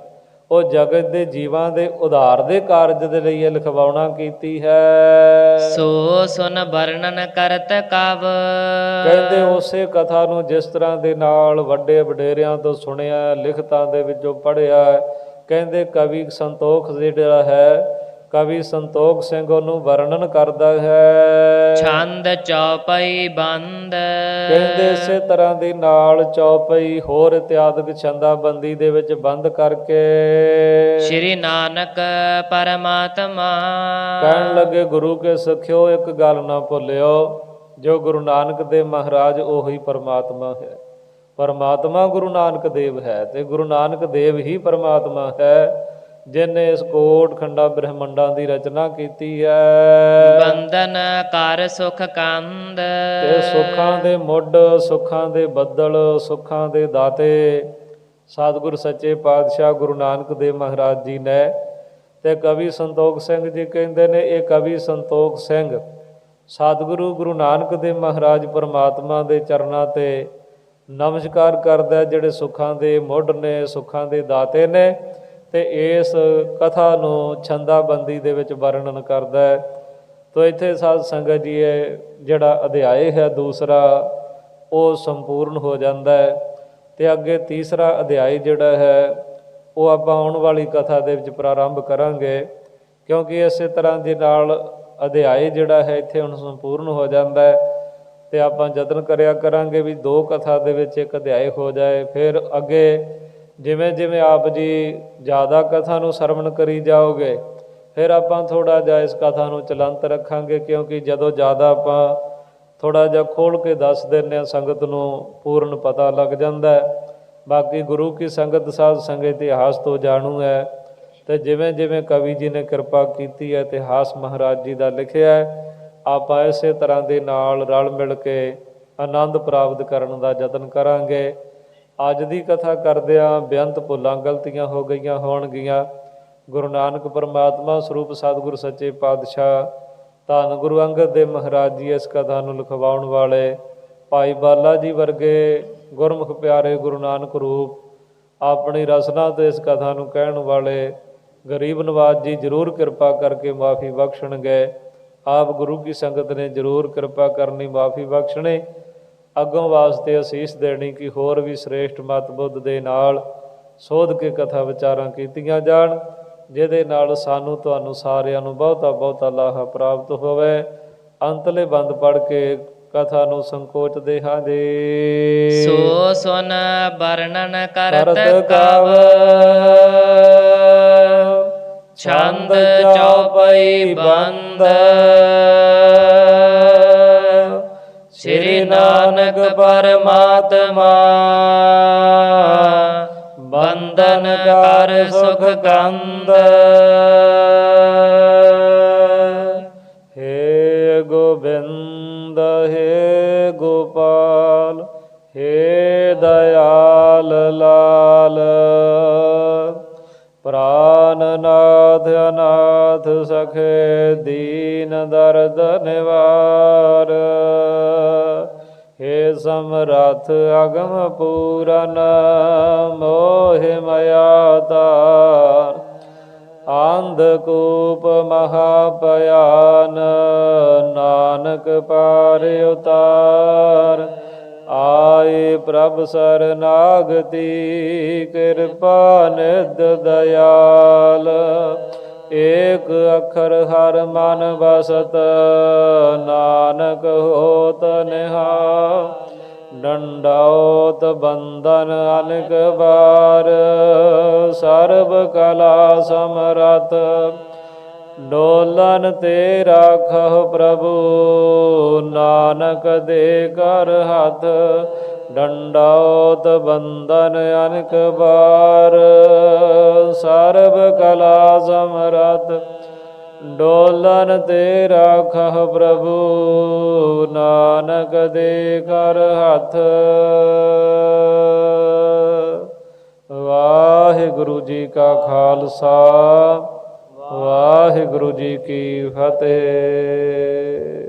ਉਹ ਜਗਤ ਦੇ ਜੀਵਾਂ ਦੇ ਉਧਾਰ ਦੇ ਕਾਰਜ ਦੇ ਲਈ ਇਹ ਲਿਖਵਾਉਣਾ ਕੀਤੀ ਹੈ। ਸੋ ਸੁਨ ਵਰਣਨ ਕਰਤ ਕਵ। ਕਹਿੰਦੇ ਉਸੇ ਕਥਾ ਨੂੰ ਜਿਸ ਤਰ੍ਹਾਂ ਦੇ ਨਾਲ ਵੱਡੇ ਵਡੇਰਿਆਂ ਤੋਂ ਸੁਣਿਆ, ਲਿਖਤਾਂ ਦੇ ਵਿੱਚੋਂ ਪੜ੍ਹਿਆ, ਕਹਿੰਦੇ ਕਵੀ ਸੰਤੋਖ ਜਿਹੜਾ ਹੈ, ਕਵੀ ਸੰਤੋਖ ਸਿੰਘ ਉਹਨੂੰ ਵਰਣਨ ਕਰਦਾ ਹੈ। ਛੰਦ ਚੌਪਈ ਬੰਦ। ਕਹਿੰਦੇ ਇਸੇ ਤਰ੍ਹਾਂ ਦੇ ਨਾਲ ਚੌਪਈ ਹੋਰ ਇਤਿਆਦਿਕ ਛੰਦਾਬੰਦੀ ਦੇ ਵਿੱਚ ਬੰਦ ਕਰਕੇ ਸ਼੍ਰੀ ਨਾਨਕ ਪਰਮਾਤਮਾ। ਕਹਿਣ ਲੱਗੇ ਗੁਰੂ ਕੇ ਸਖਿਓ ਇੱਕ ਗੱਲ ਨਾ ਭੁੱਲਿਓ, ਜੋ ਗੁਰੂ ਨਾਨਕ ਦੇਵ ਮਹਾਰਾਜ ਉਹੀ ਪਰਮਾਤਮਾ ਹੈ। ਪਰਮਾਤਮਾ ਗੁਰੂ ਨਾਨਕ ਦੇਵ ਹੈ ਤੇ ਗੁਰੂ ਨਾਨਕ ਦੇਵ ਹੀ ਪਰਮਾਤਮਾ ਹੈ ਜਿਨੇ ਇਸ ਕੋਟ ਖੰਡਾ ਬ੍ਰਹਮੰਡਾਂ ਦੀ ਰਚਨਾ ਕੀਤੀ ਹੈ। ਬੰਧਨ ਕਰ ਸੁਖ ਕੰਦ। ਤੇ ਸੁੱਖਾਂ ਦੇ ਮੁੱਢ, ਸੁੱਖਾਂ ਦੇ ਬੱਦਲ, ਸੁੱਖਾਂ ਦੇ ਦਾਤੇ ਸਤਿਗੁਰ ਸੱਚੇ ਪਾਤਸ਼ਾਹ ਗੁਰੂ ਨਾਨਕ ਦੇਵ ਮਹਾਰਾਜ ਜੀ ਨੇ। ਤੇ ਕਵੀ ਸੰਤੋਖ ਸਿੰਘ ਜੀ ਕਹਿੰਦੇ ਨੇ ਇਹ ਕਵੀ ਸੰਤੋਖ ਸਿੰਘ ਸਤਿਗੁਰੂ ਗੁਰੂ ਨਾਨਕ ਦੇਵ ਮਹਾਰਾਜ ਪਰਮਾਤਮਾ ਦੇ ਚਰਨਾਂ ਤੇ ਨਮਸਕਾਰ ਕਰਦਾ, ਜਿਹੜੇ ਸੁੱਖਾਂ ਦੇ ਮੁੱਢ ਨੇ, ਸੁੱਖਾਂ ਦੇ ਦਾਤੇ ਨੇ। ਤੇ ਇਸ ਕਥਾ ਨੂੰ ਛੰਦਾਬੰਦੀ ਦੇ ਵਿੱਚ ਵਰਣਨ ਕਰਦਾ ਹੈ। ਤੋ ਇੱਥੇ ਸਾਧ ਸੰਗਤ ਜੀ ਇਹ ਜਿਹੜਾ ਅਧਿਆਇ ਹੈ ਦੂਸਰਾ ਉਹ ਸੰਪੂਰਨ ਹੋ ਜਾਂਦਾ ਹੈ। ਤੇ ਅੱਗੇ ਤੀਸਰਾ ਅਧਿਆਇ ਜਿਹੜਾ ਹੈ ਉਹ ਆਪਾਂ ਆਉਣ ਵਾਲੀ ਕਥਾ ਦੇ ਵਿੱਚ ਪ੍ਰਾਰੰਭ ਕਰਾਂਗੇ, ਕਿਉਂਕਿ ਇਸੇ ਤਰ੍ਹਾਂ ਦੇ ਨਾਲ ਅਧਿਆਇ ਜਿਹੜਾ ਹੈ ਇੱਥੇ ਹੁਣ ਸੰਪੂਰਨ ਹੋ ਜਾਂਦਾ ਹੈ। ਤੇ ਆਪਾਂ ਯਤਨ ਕਰਿਆ ਕਰਾਂਗੇ ਵੀ ਦੋ ਕਥਾ ਦੇ ਵਿੱਚ ਇੱਕ ਅਧਿਆਇ ਹੋ ਜਾਏ। ਫਿਰ ਅੱਗੇ ਜਿਵੇਂ ਜਿਵੇਂ ਆਪ ਜੀ ਜ਼ਿਆਦਾ ਕਥਾ ਨੂੰ ਸਰਵਣ ਕਰੀ ਜਾਓਗੇ ਫਿਰ ਆਪਾਂ ਥੋੜ੍ਹਾ ਜਿਹਾ ਇਸ ਕਥਾ ਨੂੰ ਚਲੰਤ ਰੱਖਾਂਗੇ, ਕਿਉਂਕਿ ਜਦੋਂ ਜ਼ਿਆਦਾ ਆਪਾਂ ਥੋੜ੍ਹਾ ਜਿਹਾ ਖੋਲ੍ਹ ਕੇ ਦੱਸ ਦਿੰਦੇ ਹਾਂ ਸੰਗਤ ਨੂੰ ਪੂਰਨ ਪਤਾ ਲੱਗ ਜਾਂਦਾ ਹੈ। ਬਾਕੀ ਗੁਰੂ ਕੀ ਸੰਗਤ ਸਾਧ ਸੰਗਤ ਇਤਿਹਾਸ ਤੋਂ ਜਾਣੂ ਹੈ ਤੇ ਜਿਵੇਂ ਜਿਵੇਂ ਕਵੀ ਜੀ ਨੇ ਕਿਰਪਾ ਕੀਤੀ ਹੈ ਇਤਿਹਾਸ ਮਹਾਰਾਜ ਜੀ ਦਾ ਲਿਖਿਆ ਹੈ, ਆਪਾਂ ਇਸੇ ਤਰ੍ਹਾਂ ਦੇ ਨਾਲ ਰਲ ਮਿਲ ਕੇ ਆਨੰਦ ਪ੍ਰਾਪਤ ਕਰਨ ਦਾ ਯਤਨ ਕਰਾਂਗੇ। ਅੱਜ ਦੀ ਕਥਾ ਕਰਦਿਆਂ ਬੇਅੰਤ ਭੁੱਲਾਂ ਗਲਤੀਆਂ ਹੋ ਗਈਆਂ ਹੋਣਗੀਆਂ। ਗੁਰੂ ਨਾਨਕ ਪਰਮਾਤਮਾ ਸਰੂਪ ਸਤਿਗੁਰ ਸੱਚੇ ਪਾਤਸ਼ਾਹ ਧੰਨ ਗੁਰੂ ਅੰਗਦ ਦੇਵ ਮਹਾਰਾਜ ਜੀ ਇਸ ਕਥਾ ਨੂੰ ਲਿਖਵਾਉਣ ਵਾਲੇ ਭਾਈ ਬਾਲਾ ਜੀ ਵਰਗੇ ਗੁਰਮੁਖ ਪਿਆਰੇ ਗੁਰੂ ਨਾਨਕ ਰੂਪ ਆਪਣੀ ਰਸਨਾ ਤੇ ਇਸ ਕਥਾ ਨੂੰ ਕਹਿਣ ਵਾਲੇ ਗਰੀਬ ਨਵਾਜ ਜੀ ਜ਼ਰੂਰ ਕਿਰਪਾ ਕਰਕੇ ਮਾਫੀ ਬਖਸ਼ਣਗੇ। ਆਪ ਗੁਰੂ ਕੀ ਸੰਗਤ ਨੇ ਜ਼ਰੂਰ ਕਿਰਪਾ ਕਰਨੀ, ਮਾਫੀ ਬਖਸ਼ਣੇ, ਅੱਗੋਂ ਵਾਸਤੇ ਅਸੀਸ ਦੇਣੀ ਕਿ ਹੋਰ ਵੀ ਸ੍ਰੇਸ਼ਟ ਮਤ ਬੁੱਧ ਦੇ ਨਾਲ ਸੋਧ ਕੇ ਕਥਾ ਵਿਚਾਰਾਂ ਕੀਤੀਆਂ ਜਾਣ, ਜਿਹਦੇ ਨਾਲ ਸਾਨੂੰ ਤੁਹਾਨੂੰ ਸਾਰਿਆਂ ਨੂੰ ਬਹੁਤਾ ਬਹੁਤਾ ਲਾਹਾ ਪ੍ਰਾਪਤ ਹੋਵੇ। ਅੰਤਲੇ ਬੰਦ ਪੜ੍ਹ ਕੇ ਕਥਾ ਨੂੰ ਸੰਕੋਚਦੇ ਹਾਂ ਜੀ। ਸੋ ਸੁਨ ਵਰਣਨ ਕਰਤ ਕਵ। ਛੰਦ ਚੌਪਈ ਬੰਦ। ਸ਼੍ਰੀ ਨਾਨਕ ਪਰਮਾਤਮਾ। ਬੰਧਨ ਕਰ ਸੁਖ ਕੰਦ। ਹੇ ਗੋਬਿੰਦ ਹੇ ਗੋਪਾਲ ਹੇ ਦਇਆਲ ਲਾਲ। ਪ੍ਰਾਨਨਾਥ ਅਨਾਥ ਸਖੇ ਦੀਨ ਦਰਦ ਨਿਵਾਰ। ਹੇ ਸਮਰੱਥ ਅਗਮ ਪੂਰਨ ਮੋਹਿ ਮਇਆ ਤਾਰ। ਅੰਧਕੂਪ ਮਹਾਭਿਆਨ ਨਾਨਕ ਪਾਰ ਉਤਾਰ। ਆਏ ਪ੍ਰਭ ਸਰਨਾਗਤੀ ਕਿਰਪਾ ਨਿਧ ਦਇਆਲ। ਏਕ ਅੱਖਰ ਹਰ ਮਨ ਬਸਤ ਨਾਨਕ ਹੋਤ ਨਿਹਾਲ। ਡੰਡਾਉਤ ਬੰਧਨ ਅਨੇਕ ਵਾਰ ਸਰਬ ਕਲਾ ਸਮਰਥ। ਡੋਲਨ ਤੇ ਰਾਖਹੁ ਪ੍ਰਭੂ ਨਾਨਕ ਦੇ ਕਰ ਹੱਥ। ਡੰਡਾਉਤ ਬੰਦਨ ਅਨਕ ਬਾਰ ਸਰਬ ਕਲਾ ਸਮਰਥ ਡੋਲਨ ਤੇ ਰਾਖਹ ਪ੍ਰਭੂ ਨਾਨਕ ਦੇ ਕਰ ਹੱਥ। ਵਾਹਿਗੁਰੂ ਜੀ ਕਾ ਖਾਲਸਾ ਵਾਹਿਗੁਰੂ ਜੀ ਕੀ ਫਤਿਹ।